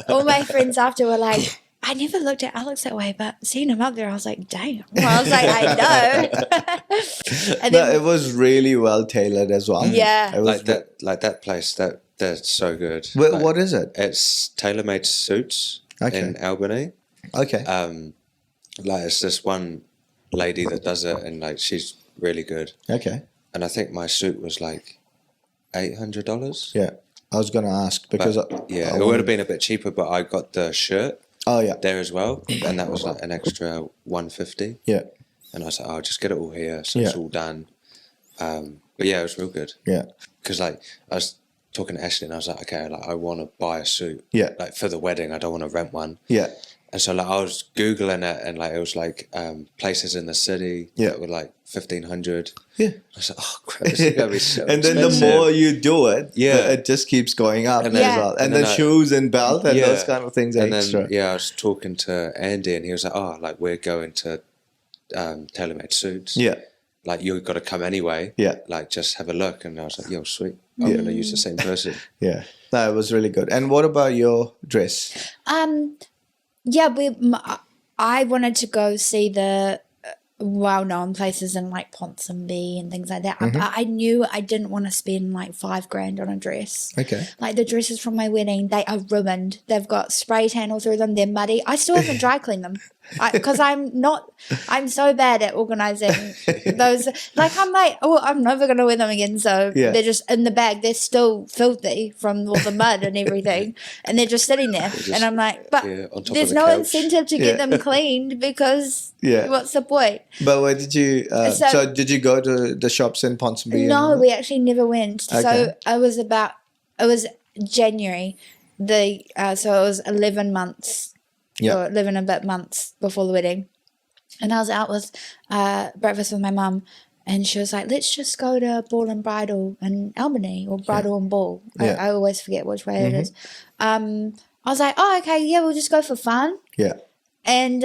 All my friends after were like, I never looked at Alex that way, but seeing him up there, I was like, damn. Well, I was like, I know. And then, it was really well tailored as well. Yeah. It was like that place, they're so good. What is it? It's Tailor Made Suits in Albany. Okay. Like, it's this one lady that does it, and like she's really good. Okay. And I think my suit was like $800. Yeah. I was gonna ask because it would have been a bit cheaper, but I got the shirt. There as well, and that was like an extra $150. Yeah, and I was like, I'll just get it all here, so it's all done. But yeah, it was real good. Yeah, because like I was talking to Ashley, and I was like, okay, like I want to buy a suit. Yeah, like for the wedding, I don't want to rent one. Yeah, And so like I was Googling it, and like it was like places in the city that were like 1,500. Yeah. I was like, oh crap, this is gonna be so And then expensive. the more you do it, Yeah. it just keeps going up And as then- well. And and then then shoes and belt and those kind of things are And extra. then I was talking to Andy, and he was like, oh, like we're going to tailor-made suits. Yeah. Like you've got to come anyway. Yeah. Like just have a look. And I was like, yo, sweet. I'm gonna use the same person. Yeah. That was really good. And what about your dress? Yeah, I wanted to go see the well-known places in like Ponsonby and things like that. I knew I didn't want to spend like $5,000 on a dress. Okay. Like the dresses from my wedding, they are ruined. They've got spray tan all through them. They're muddy. I still haven't dry cleaned them because I'm so bad at organizing those. Like I'm like, oh, I'm never going to wear them again. So they're just in the bag. They're still filthy from all the mud and everything. And they're just sitting there. And I'm like, but on top there's of the no couch. incentive to get them cleaned because what's the point? But where did you, so did you go to the shops in Ponsonby? No, we actually never went. Okay. So it was January. So it was 11 months. Or 11 and a bit months before the wedding. And I was out with breakfast with my mum, and she was like, let's just go to Ball and Bridal in Albany, or Bridal and Ball. I always forget which way it is. I was like, oh, okay, yeah, we'll just go for fun. Yeah. And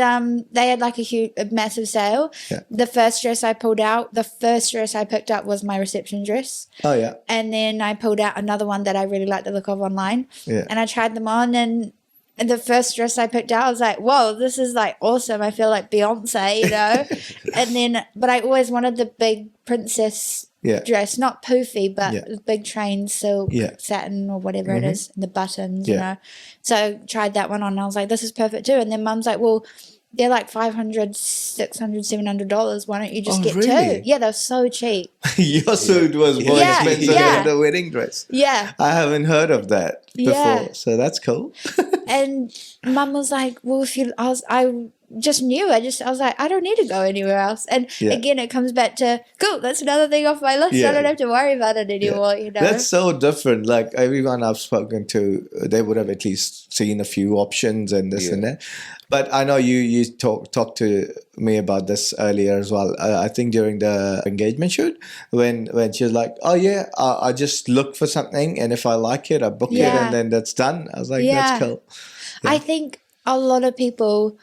they had like a massive sale. Yeah. The first dress I picked up was my reception dress. Oh, yeah. And then I pulled out another one that I really liked the look of online. Yeah. And I tried them on, and the first dress I picked out, I was like, whoa, this is like awesome. I feel like Beyonce, you know? And then, but I always wanted the big princess dress, not poofy, but the big train silk satin or whatever it is, the buttons, you know? So tried that one on, and I was like, this is perfect too. And then Mum's like, well, they're like $500, $600, $700. Why don't you just get really? two? Yeah, they're so cheap. Your suit was more expensive than the wedding dress. Yeah. I haven't heard of that before, so that's cool. And Mum was like, well, I just knew. I was like, I don't need to go anywhere else. And again, it comes back to, cool, that's another thing off my list. I don't have to worry about it anymore, you know. That's so different. Like everyone I've spoken to, they would have at least seen a few options and this and that. But I know you talked to me about this earlier as well. I think during the engagement shoot, when she was like, "Oh yeah, I just look for something, and if I like it, I book it, and then that's done." I was like, "That's cool." Yeah. I think a lot of people,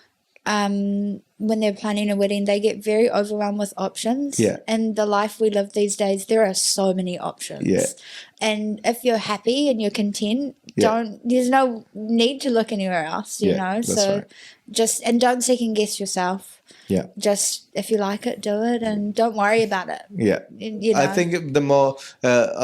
when they're planning a wedding, they get very overwhelmed with options. Yeah. And the life we live these days, there are so many options. Yeah. And if you're happy and you're content, there's no need to look anywhere else, you know? So and don't second guess yourself. Yeah. Just if you like it, do it, and don't worry about it. Yeah. You know? I think the more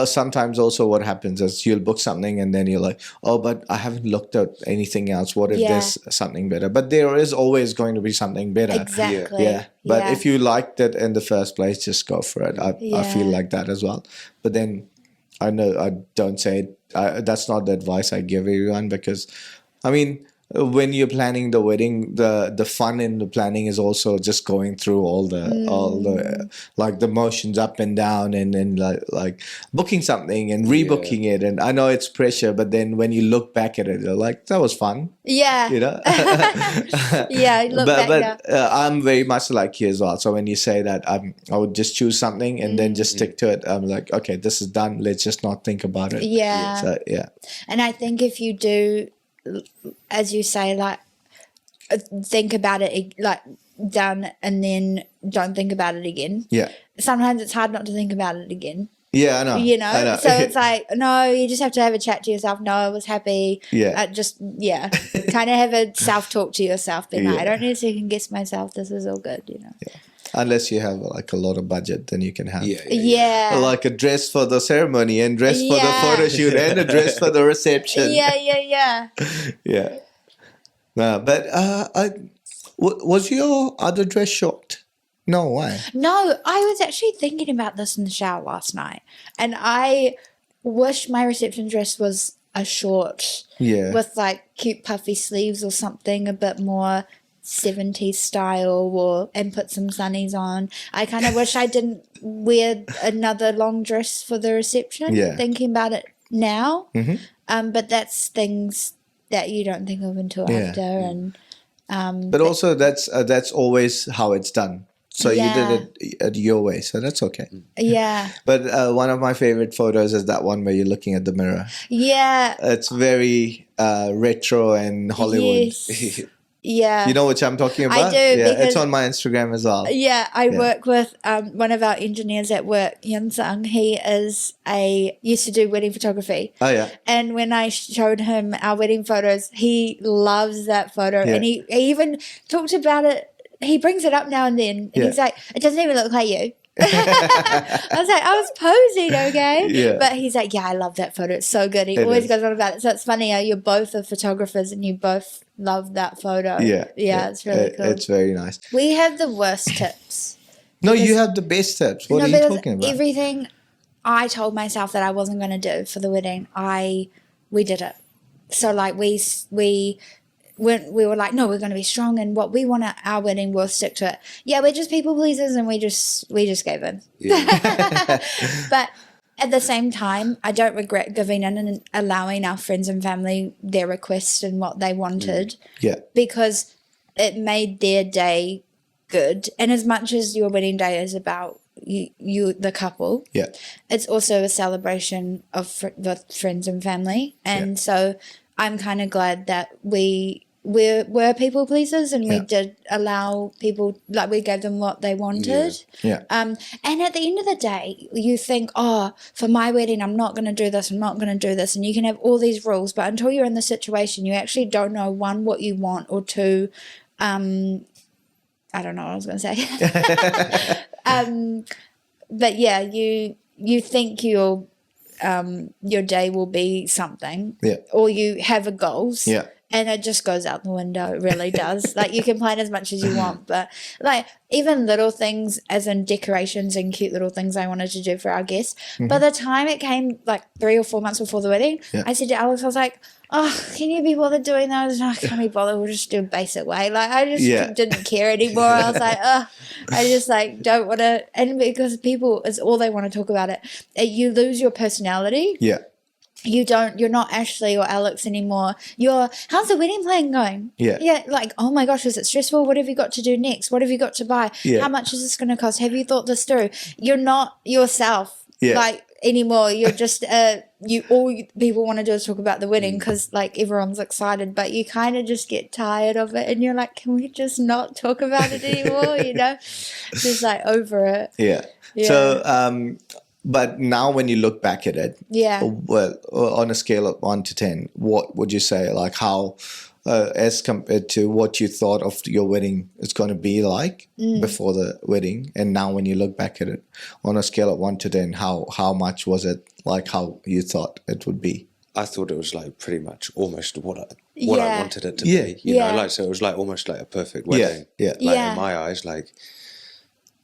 sometimes also what happens is you'll book something and then you're like, oh, but I haven't looked at anything else. What if there's something better? But there is always going to be something better. Exactly. Yeah. But if you liked it in the first place, just go for it. I feel like that as well. But then I know I don't say it. That's not the advice I give everyone, because I mean, when you're planning the wedding, the fun in the planning is also just going through all the like the motions up and down, and then like booking something and rebooking it. And I know it's pressure, but then when you look back at it, you're like, that was fun. Yeah. You know? But I'm very much like you as well. So when you say that, I would just choose something and then just stick to it. I'm like, okay, this is done. Let's just not think about it. Yeah. So, And I think if you do, as you say, like think about it, like done, and then don't think about it again. Yeah. Sometimes it's hard not to think about it again. Yeah, I know. You know? I know. So it's like, no, you just have to have a chat to yourself. No, I was happy. Yeah. Kind of have a self-talk to yourself. Being like, I don't need to second guess myself. This is all good, you know? Yeah. Unless you have like a lot of budget, then you can have like a dress for the ceremony and dress for the photo shoot and a dress for the reception. Yeah. No, but was your other dress short? No, why? No, I was actually thinking about this in the shower last night, and I wish my reception dress was a short with like cute puffy sleeves or something a bit more 70s style, and put some sunnies on. I kind of wish I didn't wear another long dress for the reception, thinking about it now. But that's things that you don't think of until after. And But also that's always how it's done. So you did it your way, so that's okay. Yeah. But one of my favorite photos is that one where you're looking at the mirror. Yeah. It's very retro and Hollywood. Yes. Yeah. You know what I'm talking about? I do. Yeah, because, it's on my Instagram as well. Yeah, I work with one of our engineers at work, Yun Sung. He used to do wedding photography. Oh, yeah. And when I showed him our wedding photos, he loves that photo. Yeah. And he even talked about it. He brings it up now and then. And he's like, it doesn't even look like you. I was like, I was posing, okay? Yeah. But he's like, yeah, I love that photo. It's so good. He It always is. goes on about it. So it's funny how you're both the photographers and you both love that photo. Yeah. It's really cool. It's very nice. We have the worst tips. No, you have the best tips. What are you because talking about? everything I told myself that I wasn't going to do for the wedding, we did it. So like we were like, no, we're going to be strong, and what we want at our wedding, we'll stick to it. Yeah, we're just people pleasers, and we just gave in. Yeah. But at the same time, I don't regret giving in and allowing our friends and family their requests and what they wanted. Yeah. Because it made their day good. And as much as your wedding day is about you the couple, Yeah. it's also a celebration of with friends and family. And so I'm kind of glad that we're people pleasers, and we did allow people, like we gave them what they wanted. Yeah. And at the end of the day, you think, oh, for my wedding, I'm not going to do this, I'm not going to do this. And you can have all these rules, but until you're in the situation, you actually don't know, one, what you want, or two, I don't know what I was going to say. But yeah, you think your day will be something, or you have a goals, and it just goes out the window. It really does. Like, you can plan as much as you want, but like even little things, as in decorations and cute little things I wanted to do for our guests. By the time it came like 3 or 4 months before the wedding, I said to Alex, I was like, oh, can you be bothered doing those? No, I can't be bothered. We'll just do a basic way. Like, I just didn't care anymore. I was like, oh, I just like don't want to. And because people, it's all they want to talk about it. You lose your personality. Yeah. You're not Ashley or Alex anymore. How's the wedding plan going? Yeah, like, oh my gosh, is it stressful? What have you got to do next? What have you got to buy? How much is this going to cost? Have you thought this through? You're not yourself like anymore. You're just people want to do is talk about the wedding because like everyone's excited, but you kind of just get tired of it, and you're like, can we just not talk about it anymore? Just like over it. Yeah. So but now when you look back at it, well, on a scale of 1 to 10, what would you say, like how, as compared to what you thought of your wedding is going to be like before the wedding, and now when you look back at it, on a scale of 1 to 10, how much was it like how you thought it would be? I thought it was like pretty much almost what I wanted it to be. You know, like, so it was like almost like a perfect wedding. Like in my eyes, like,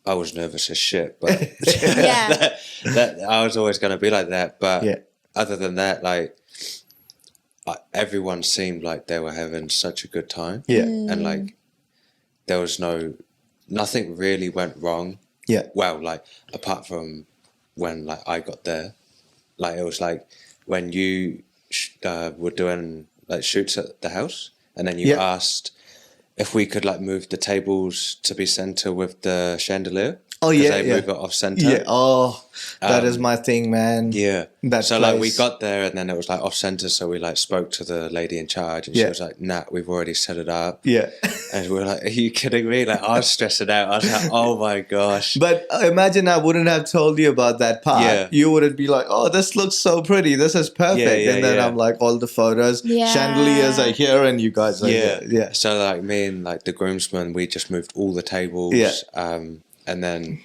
I was nervous as shit, but that I was always going to be like that. But other than that, like, everyone seemed like they were having such a good time. And like, there was nothing really went wrong. Well, like, apart from when like I got there, like it was like when you were doing like shoots at the house, and then you asked if we could like move the tables to be center with the chandelier. Oh yeah, they move it off center. Yeah. Oh, that is my thing, man. Yeah. So like we got there, and then it was like off center. So we like spoke to the lady in charge, and she was like, "Nah, we've already set it up." Yeah. And we were like, "Are you kidding me?" Like, I was stressing out. I was like, "Oh my gosh!" But imagine I wouldn't have told you about that part. Yeah. You wouldn't be like, "Oh, this looks so pretty. This is perfect." And then I'm like, all the photos, chandeliers are here, and you guys are here. Yeah. So like me and like the groomsmen, we just moved all the tables. Yeah. And then,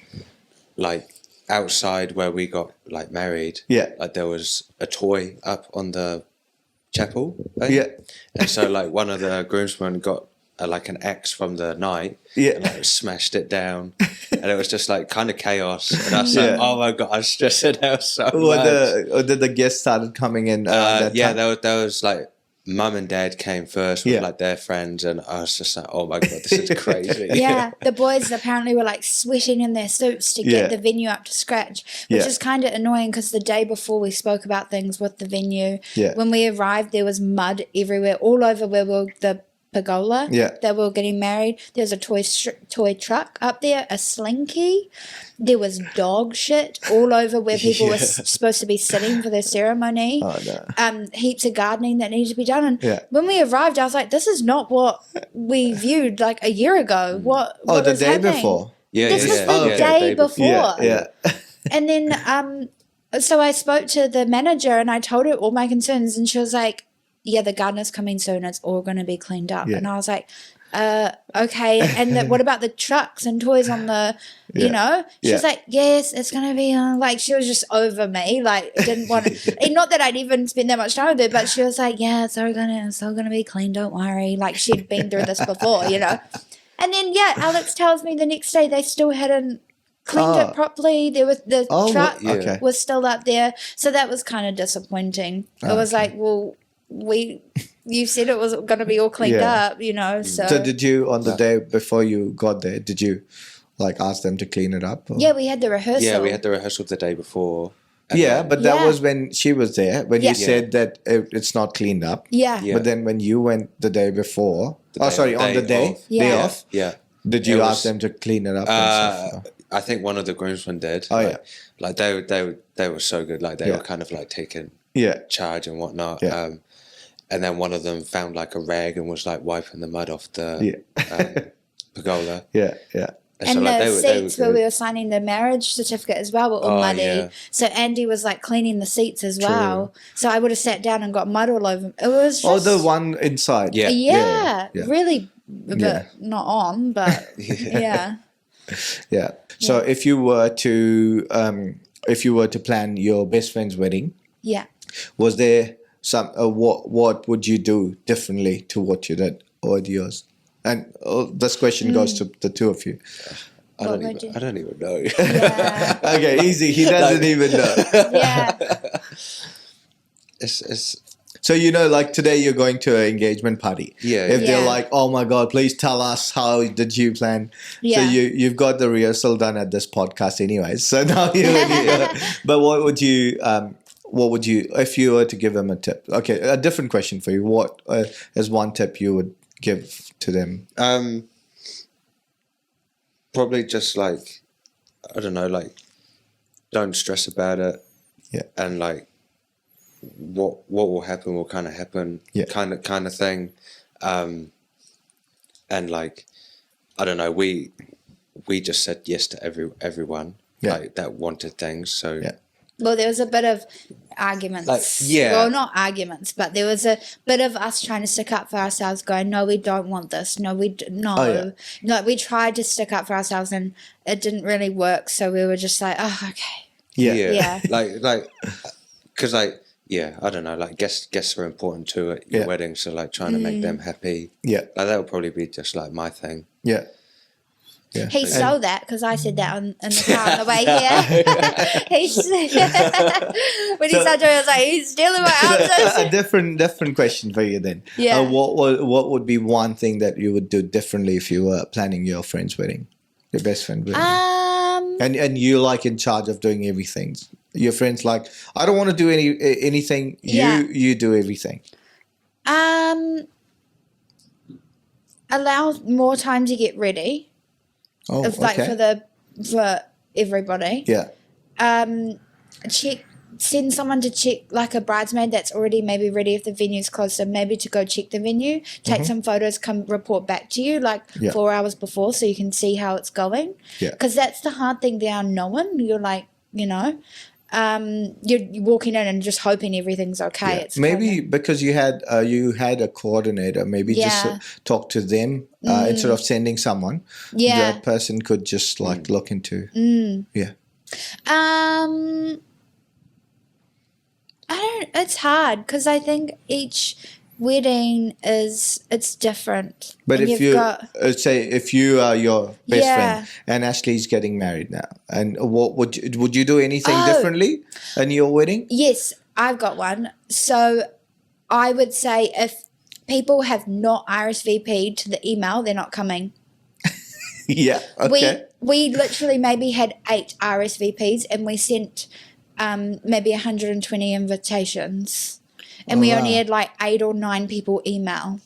like, outside where we got, like, married, like, there was a toy up on the chapel. And so, like, one of the groomsmen got, like, an axe from the night and, like, smashed it down. And it was just, like, kind of chaos. And I was like, oh, my God, I was stressing out so much. Did the guests started coming in that time? There was, like, Mum and Dad came first with like their friends, and I was just like, oh my God, this is crazy. The boys apparently were like sweating in their suits to get the venue up to scratch, which is kind of annoying because the day before we spoke about things with the venue. When we arrived, there was mud everywhere, all over where the pergola Yeah. that we were getting married. There was a toy truck up there, a slinky. There was dog shit all over where people were supposed to be sitting for their ceremony. Oh, no. Heaps of gardening that needed to be done. And Yeah. when we arrived, I was like, this is not what we viewed like a year ago. What the is day happening? before. Yeah, This was the yeah, day before. Yeah. And then, so I spoke to the manager and I told her all my concerns, and she was like, yeah, the gardener's coming soon. It's all going to be cleaned up. Yeah. And I was like, okay. And what about the trucks and toys on the, you know? She was like, yes, it's going to be like, she was just over me. Like, didn't want to, not that I'd even spend that much time with her, but she was like, yeah, it's all going to be clean. Don't worry. Like, she'd been through this before, you know? And then, yeah, Alex tells me the next day they still hadn't cleaned it properly. There was the truck was still up there. So that was kind of disappointing. It was like, well, you said it was going to be all cleaned up, you know. So did you, on the day before you got there, did you like ask them to clean it up? Or? Yeah, we had the rehearsal. Yeah, we had the rehearsal the day before. Yeah, but that was when she was there, when you said that it's not cleaned up. Yeah. But then when you went the day before, on the day off, did you ask them to clean it up and stuff? I think one of the groomsmen did. Oh, like, like they were so good. Like they were kind of like taking charge and whatnot. Yeah. And then one of them found like a rag and was like wiping the mud off the pergola. Yeah. And so, the seats where we were signing the marriage certificate as well were all muddy. Yeah. So Andy was like cleaning the seats as well. So I would have sat down and got mud all over them. It was just... the one inside. Yeah. Really, but not on, but yeah. So if you were to plan your best friend's wedding, was there some what would you do differently to what you did or yours? And this question goes to the two of you. I don't even know. Yeah. Okay, easy. He doesn't even know. Yeah. It's So, you know, like today you're going to an engagement party. Yeah. If they're like, oh my God, please tell us, how did you plan? Yeah. So you've got the rehearsal done at this podcast anyways. So now but what would you, if you were to give them a tip? Okay, a different question for you. What is one tip you would give to them? Probably just like, I don't know, like, don't stress about it. Yeah. And like, what will happen will kind of happen, kind of thing. And like, I don't know, we just said yes to everyone like that wanted things. So well, there was a bit of arguments. Well, not arguments, but there was a bit of us trying to stick up for ourselves, going, no, we don't want this. No, Like we tried to stick up for ourselves and it didn't really work. So we were just like, oh, okay. Yeah. like, because like, I don't know, like guests are important too at your wedding. So like trying to make them happy. Yeah. Like that would probably be just like my thing. Yeah. Yeah. He stole that because I said that in the car on the way here. When he started doing it, I was like, he's stealing my answers. A different question for you then. Yeah. What would be one thing that you would do differently if you were planning your friend's wedding, your best friend's wedding? And you're like in charge of doing everything. Your friend's like, I don't want to do anything. You do everything. Allow more time to get ready. Oh, for everybody. Yeah. Send someone to check, like a bridesmaid that's already maybe ready if the venue's closed, so maybe to go check the venue, take some photos, come report back to you 4 hours before so you can see how it's going. Yeah. Because that's the hard thing, the unknown. You're like, you know, you're walking in and just hoping everything's okay. Yeah. Maybe because you had a coordinator, maybe just talk to them instead of sending someone. Yeah. That person could just like look into. Yeah. It's hard because I think each wedding it's different. But if you are your best friend and Ashley's getting married now, and what would you do anything differently in your wedding? Yes, I've got one. So I would say if people have not RSVP'd to the email, they're not coming. Yeah. Okay. We literally maybe had 8 RSVPs and we sent maybe 120 invitations. And we only had like 8 or 9 people email.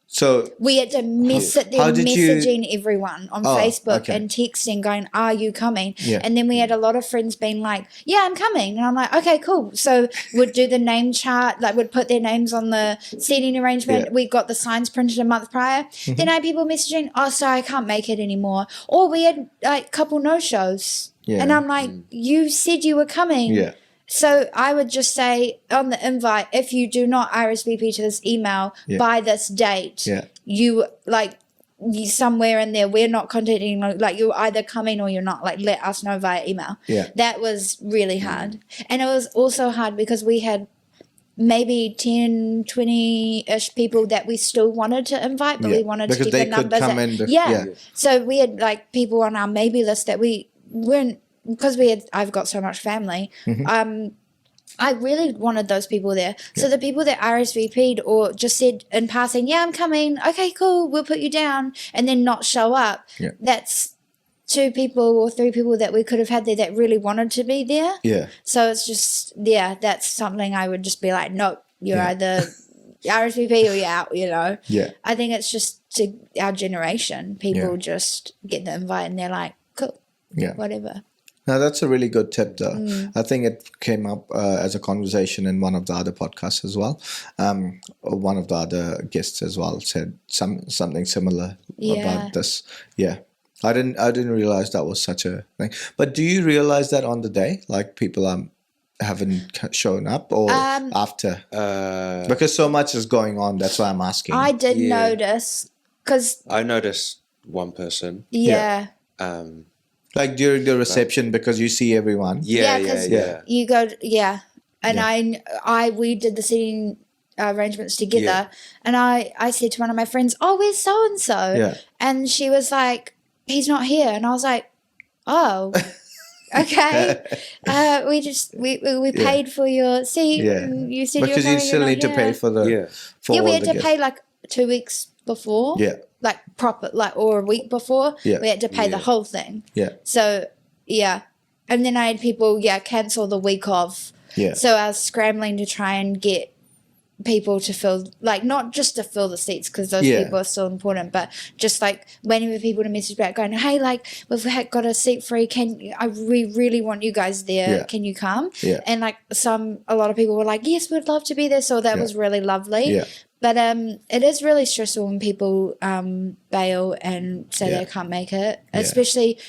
So we had to sit there How did you- messaging everyone on Facebook and texting, going, "Are you coming?" Yeah. And then we had a lot of friends being like, "Yeah, I'm coming," and I'm like, "Okay, cool." So we'd do the name chart, like we'd put their names on the seating arrangement. Yeah. We got the signs printed a month prior. Then I had people messaging, "Oh, sorry, I can't make it anymore," or we had like couple no shows, Yeah. and I'm like, "You said you were coming." yeah, So I would just say on the invite, if you do not RSVP to this email by this date, Yeah. you somewhere in there, we're not contacting, like you're either coming or you're not, like let us know via email. Yeah. That was really hard. And it was also hard because we had maybe 10, 20-ish people that we still wanted to invite, but we wanted because to keep they the could numbers. come in. Yeah. So we had like people on our maybe list that we weren't, because I've got so much family. I really wanted those people there. So the people that RSVP'd or just said in passing, "Yeah, I'm coming. Okay, cool. We'll put you down," and then not show up. Yeah. That's 2 people or 3 people that we could have had there that really wanted to be there. Yeah. So it's just, that's something I would just be like, "Nope, you're either RSVP or you're out," Yeah. I think it's just to our generation. People just get the invite and they're like, "Cool, Yeah. whatever." Now, that's a really good tip, though. I think it came up as a conversation in one of the other podcasts as well. One of the other guests as well said something similar about this. Yeah. I didn't realize that was such a thing. But do you realize that on the day, like people haven't shown up or after? Because so much is going on. That's why I'm asking. I did notice because I noticed one person. Like during the reception, because you see everyone. Yeah, 'cause you go, and we did the seating arrangements together, and I said to one of my friends, "Oh, where's so and so?" Yeah. And she was like, "He's not here," and I was like, "Oh." Okay, we paid for your seat. Yeah. And you said Because you still need to pay for the for we all had the to pay like 2 weeks before. Yeah. Like proper, like, or a week before. Yeah. We had to pay the whole thing. Yeah. So and then I had people cancel the week of. Yeah. So I was scrambling to try and get people to fill, like, not just to fill the seats because those people are still important, but just like waiting for people to message back going, "Hey, like we've got a seat free. We really want you guys there. Yeah. Can you come?" Yeah. And like a lot of people were like, "Yes, we'd love to be there." So that was really lovely. Yeah. But it is really stressful when people bail and say they can't make it, especially.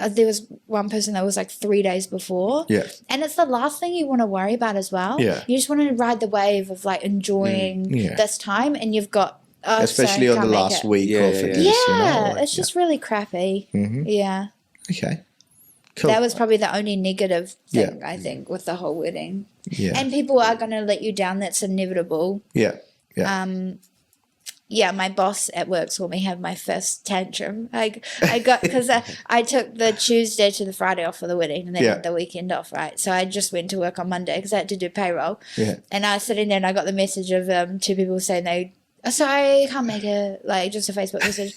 There was one person that was like 3 days before. Yeah. And it's the last thing you want to worry about as well. Yeah. You just want to ride the wave of like enjoying this time, and you've got especially on the last week of it. It's just really crappy. Yeah. Okay. Cool. That was probably the only negative thing I think with the whole wedding. Yeah. And people are going to let you down. That's inevitable. Yeah. Yeah. My boss at work saw me have my first tantrum. I got, because I took the Tuesday to the Friday off for the wedding and then had the weekend off, right? So I just went to work on Monday because I had to do payroll. Yeah. And I was sitting there and I got the message of 2 people saying sorry, I can't make it, like just a Facebook message.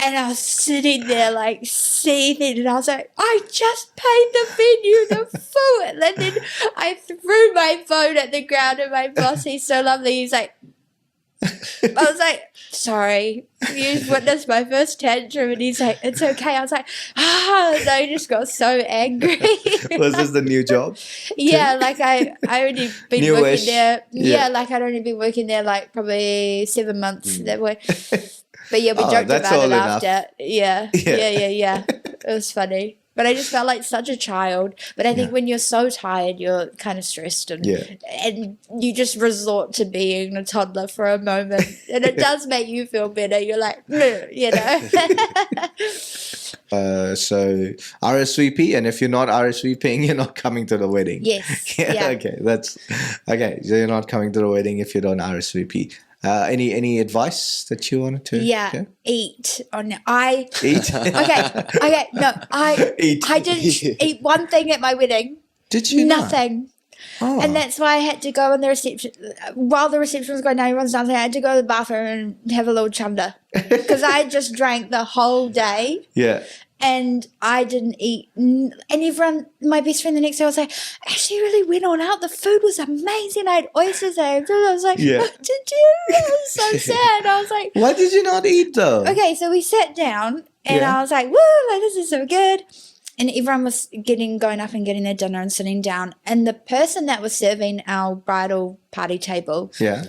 And I was sitting there like seething, and I was like, I just paid the venue the full. And then I threw my phone at the ground, and my boss, he's so lovely, he's like, I was like, sorry, you witnessed my first tantrum, and he's like, it's okay. I was like, and I just got so angry. Was this the new job? Yeah, like I only been Newish. working there. Yeah. Like I'd only been working there like probably 7 months that way. But yeah, we Oh, joked that's about all it enough. after. Yeah. It was funny. But I just felt like such a child. But I think when you're so tired, you're kind of stressed and you just resort to being a toddler for a moment. And it does make you feel better. You're like, you know. So RSVP, and if you're not RSVPing, you're not coming to the wedding. Yes. Okay. That's okay. So you're not coming to the wedding if you don't RSVP. Any advice that you wanted to share? Eat. Eat. No, I didn't eat one thing at my wedding. Did you not? Nothing. Oh. And that's why I had to go in the reception. While the reception was going down, everyone's dancing, I had to go to the bathroom and have a little chunder. Because I just drank the whole day. Yeah. And I didn't eat. And everyone, my best friend the next day was like, Ashley really went all out. The food was amazing. I had oysters. I was like, Yeah. oh, did you? I was so sad. I was like, Why did you not eat though? okay, so we sat down and Yeah. I was like, woo, like, this is so good. And everyone was going up and getting their dinner and sitting down. And the person that was serving our bridal party table, Yeah.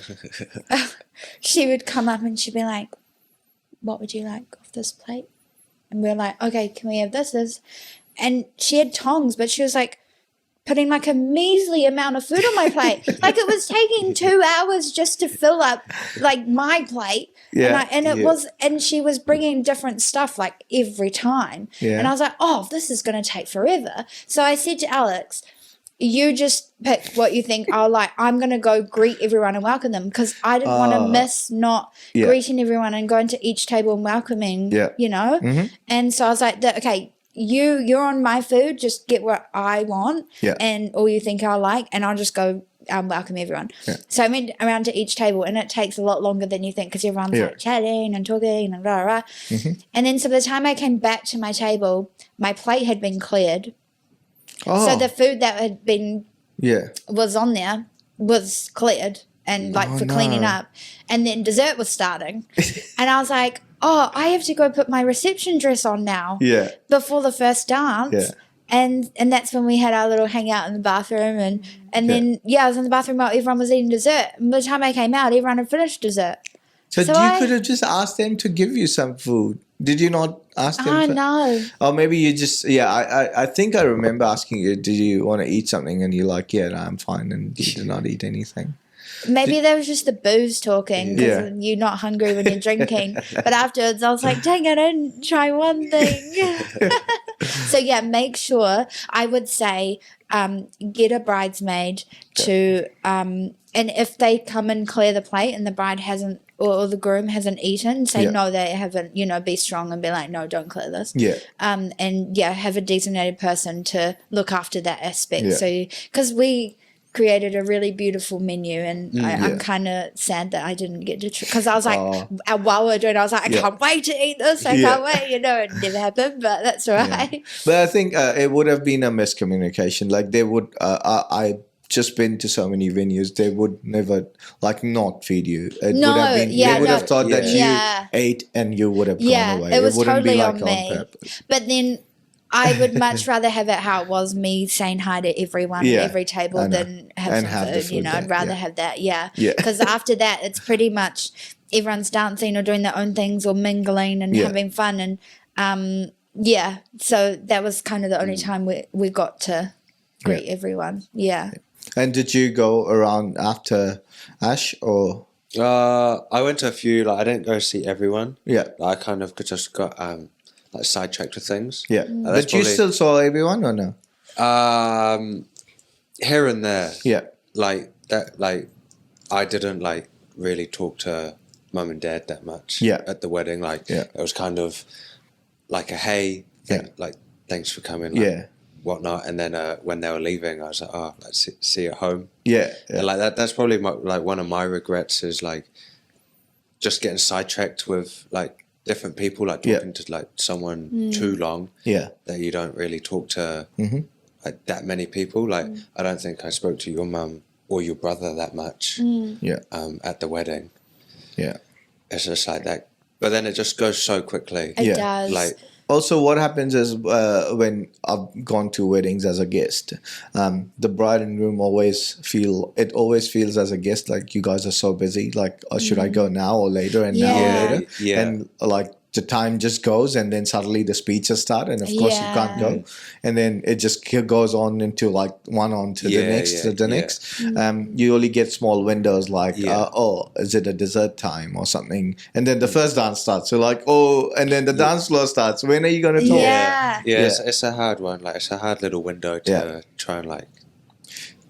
she would come up and she'd be like, what would you like off this plate? And we were like, okay, can we have this? And she had tongs, but she was like putting like a measly amount of food on my plate. Like it was taking 2 hours just to fill up like my plate. Yeah. And she was bringing different stuff like every time. Yeah. And I was like, oh, this is going to take forever. So I said to Alex, you just pick what you think I'll like. I'm going to go greet everyone and welcome them because I didn't want to miss not greeting everyone and going to each table and welcoming, you know. Mm-hmm. And so I was like, okay, you're on my food. Just get what I want and all you think I'll like, and I'll just go welcome everyone. Yeah. So I went around to each table, and it takes a lot longer than you think because everyone's like chatting and talking and blah, blah, blah. Mm-hmm. And then so by the time I came back to my table, my plate had been cleared. Oh. So the food that had been was on there was cleared and like for cleaning up, and then dessert was starting, and I was like, oh, I have to go put my reception dress on now before the first dance. And that's when we had our little hangout in the bathroom, and then I was in the bathroom while everyone was eating dessert. And by the time I came out, everyone had finished dessert. So you could have just asked them to give you some food. Did you not ask them? Oh, no. Or maybe you just, I think I remember asking you, did you want to eat something? And you're like, yeah, no, I'm fine. And you did not eat anything. Maybe that was just the booze talking because you're not hungry when you're drinking. But afterwards, I was like, dang it, I didn't try one thing. So, make sure, I would say, get a bridesmaid to, and if they come and clear the plate and the bride hasn't, or the groom hasn't eaten, say no, they haven't, be strong and be like, no, don't clear this. Yeah. And have a designated person to look after that aspect. Yeah. So, because we created a really beautiful menu, and I'm kind of sad that I didn't get to because I was like, while we were doing it, I was like, I can't wait to eat this. I can't wait. It never happened, but that's all right. Yeah. But I think it would have been a miscommunication. Like they would, I just been to so many venues, they would never not feed you. It would have been, they would have thought that you ate and you would have gone away. It was wouldn't totally be like on me. purpose. But then I would much rather have it how it was, me saying hi to everyone at every table than have some food. I'd rather have that. Because after that, it's pretty much everyone's dancing or doing their own things or mingling and having fun. And so that was kind of the only time we got to greet everyone. Yeah. And did you go around after Ash or? I went to a few. Like I didn't go see everyone. Yeah. I kind of just got sidetracked with things. Yeah. But you still saw everyone or no? Here and there. Yeah. Like that. Like I didn't really talk to mum and dad that much. Yeah. At the wedding, it was kind of like a hey, thanks for coming. Whatnot, and then when they were leaving, I was like, "Oh, let's see you at home." Yeah. And that's probably one of my regrets is just getting sidetracked with different people, talking to someone too long. Yeah, that you don't really talk to that many people. I don't think I spoke to your mum or your brother that much. Yeah. At the wedding. Yeah, it's just like that, but then it just goes so quickly. It does. Also, what happens is when I've gone to weddings as a guest, the bride and groom always feels as a guest like you guys are so busy. Should I go now or later and now or later? Yeah. And the time just goes, and then suddenly the speeches start, and of course you can't go, and then it just goes on into one on to the next to the next. You only get small windows is it a dessert time or something, and then the first dance starts. So and then the dance floor starts. When are you going to talk? It's a hard one. It's a hard little window to try and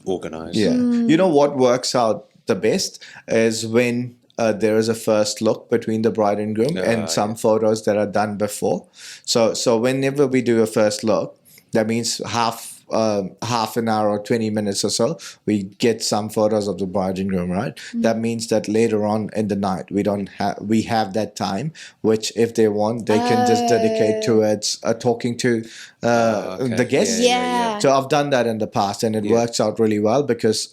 organize. Yeah, you know what works out the best is when there is a first look between the bride and groom and some photos that are done before. So whenever we do a first look, that means half half an hour or 20 minutes or so, we get some photos of the bride and groom, right? That means that later on in the night, we have that time, which if they want, they can just dedicate towards talking to the guests. Yeah. So I've done that in the past, and it works out really well because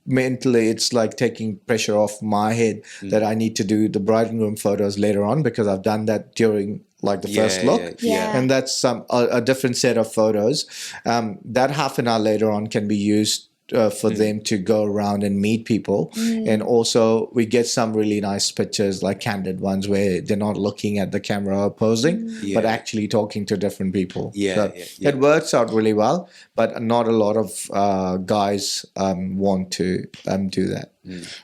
mentally it's like taking pressure off my head that I need to do the bride and groom photos later on, because I've done that during like the first look. And that's a different set of photos. That half an hour later on can be used for them to go around and meet people. And also we get some really nice pictures, like candid ones, where they're not looking at the camera or posing, but actually talking to different people. It works out really well, but not a lot of guys want to do that.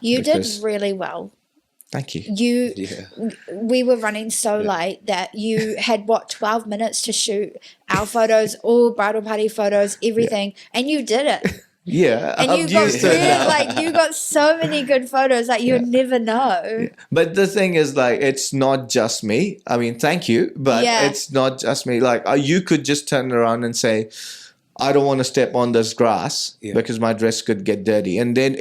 You did really well. Thank you. We were running so late that you had 12 minutes to shoot our photos, all bridal party photos, everything, and you did it. And you got you got so many good photos that you'd never know. But the thing is, like, it's not just me. I mean, thank you, but it's not just me. Like, you could just turn around and say, I don't want to step on this grass because my dress could get dirty, and then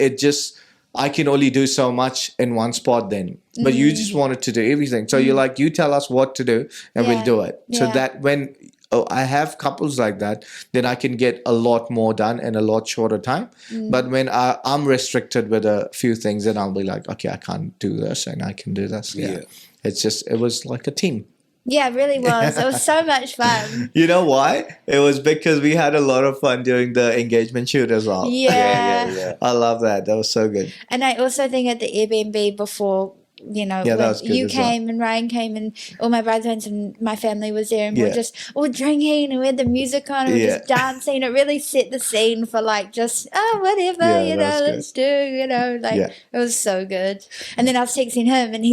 I can only do so much in one spot then. But you just wanted to do everything. So you're like, you tell us what to do and we'll do it. So that when I have couples like that, then I can get a lot more done in a lot shorter time. But when I'm restricted with a few things, then I'll be like, okay, I can't do this and I can do this. It was like a team. Yeah, it really was. It was so much fun. You know why? It was because we had a lot of fun during the engagement shoot as well. I love that. That was so good. And I also think at the Airbnb before, when you came and Ryan came and all my bridesmaids and my family was there, and we were just all drinking and we had the music on and we were just dancing. It really set the scene for whatever, let's do, it was so good. And then I was texting him and I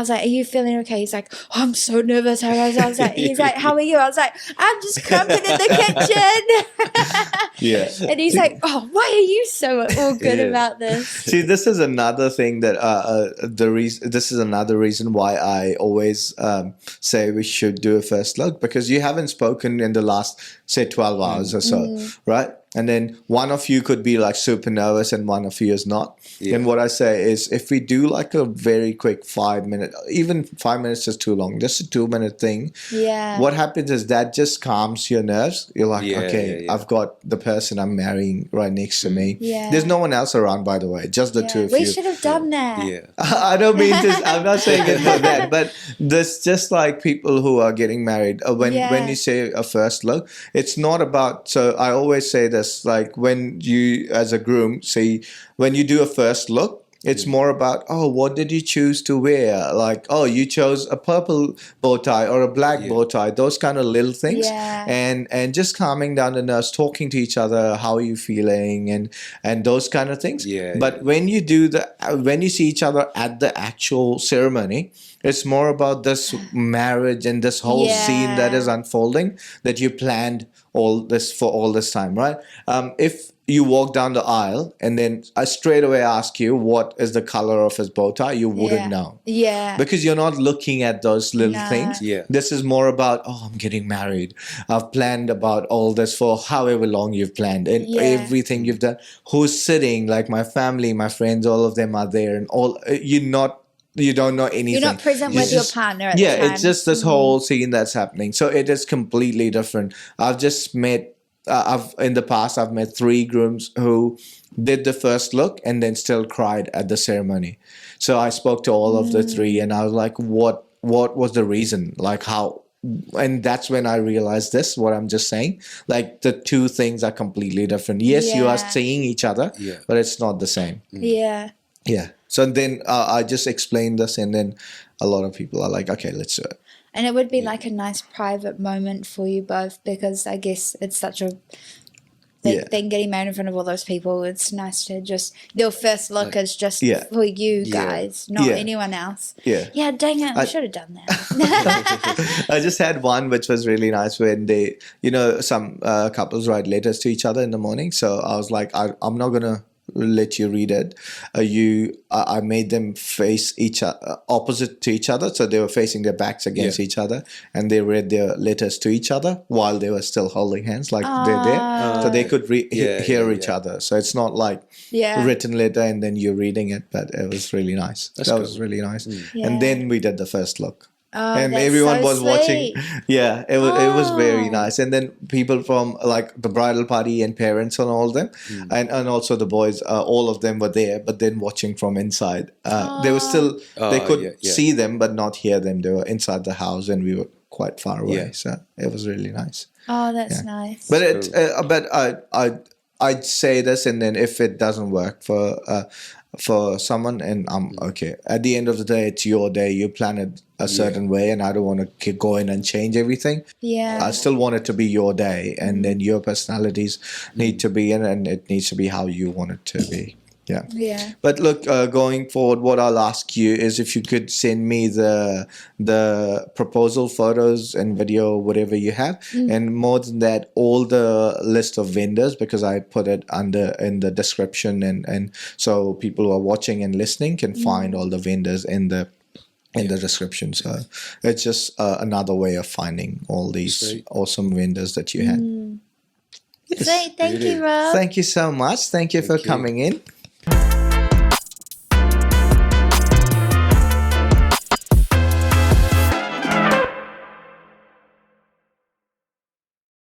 was like, are you feeling okay? He's like, oh, I'm so nervous. I was like, he's like, how are you? I was like, I'm just crumping in the kitchen. And he's like, oh, why are you so all good about this? See, this is another thing that this is another reason why I always say we should do a first look, because you haven't spoken in the last, say, 12 hours or so, right? And then one of you could be like super nervous and one of you is not. And what I say is, if we do like a very quick 5 minute, even 5 minutes is too long, just a 2-minute thing. What happens is that just calms your nerves. You're like, I've got the person I'm marrying right next to me. There's no one else around, by the way, just the two of you. We should have done that. I don't mean to, I'm not saying it for that, but there's just like people who are getting married. When you say a first look, it's not about, so I always say this, like when you as a groom when you do a first look, it's more about, oh, what did you choose to wear? Like, oh, you chose a purple bow tie or a black bow tie, those kind of little things. And just calming down the nerves, talking to each other, how are you feeling, and those kind of things. But when you when you see each other at the actual ceremony, it's more about this marriage and this whole scene that is unfolding, that you planned all this time, right? If you walk down the aisle and then I straight away ask you what is the color of his bow tie, you wouldn't know. Because you're not looking at those little things. This is more about, oh, I'm getting married. I've planned about all this for however long you've planned, and everything you've done. Who's sitting, like my family, my friends, all of them are there, and all you don't know anything. You're not present with your partner at the time. It's just this whole scene that's happening. So it is completely different. I've just met, in the past, I've met 3 grooms who did the first look and then still cried at the ceremony. So I spoke to all of the 3 and I was like, what was the reason? Like how? And that's when I realized what I'm just saying. Like the 2 things are completely different. Yes, you are seeing each other, but it's not the same. So then I just explained this, and then a lot of people are like, okay, let's do it. And it would be like a nice private moment for you both, because I guess it's such a big thing getting married in front of all those people. It's nice to just, your first look is just for you guys, not anyone else. Yeah, dang it, I should have done that. I just had one which was really nice when they, some couples write letters to each other in the morning. So I was like, I'm not going to let you read it. I made them face each other, opposite to each other, so they were facing their backs against each other, and they read their letters to each other while they were still holding hands, like they're there, so they could hear each other. So it's not like written letter and then you're reading it, but it was really nice. That was really nice. And then we did the first look. And everyone was watching. Yeah, it was very nice. And then people from like the bridal party and parents and all of them, and also the boys, all of them were there, but then watching from inside. They were still, they could see them, but not hear them. They were inside the house and we were quite far away. So it was really nice. Oh, that's nice. But I'd say this, and then if it doesn't work for someone, and I'm okay. At the end of the day, it's your day. You plan it a certain way, and I don't want to go in and change everything. Yeah, I still want it to be your day, and then your personalities need to be in, and it needs to be how you want it to be. Yeah. Yeah. But look, going forward, what I'll ask you is if you could send me the proposal photos and video, whatever you have, and more than that, all the list of vendors, because I put it in the description, and so people who are watching and listening can find all the vendors in the description. So it's just another way of finding all these awesome vendors that you had. Yes. Great. Thank you, Rob. Thank you so much. Thank you for coming in.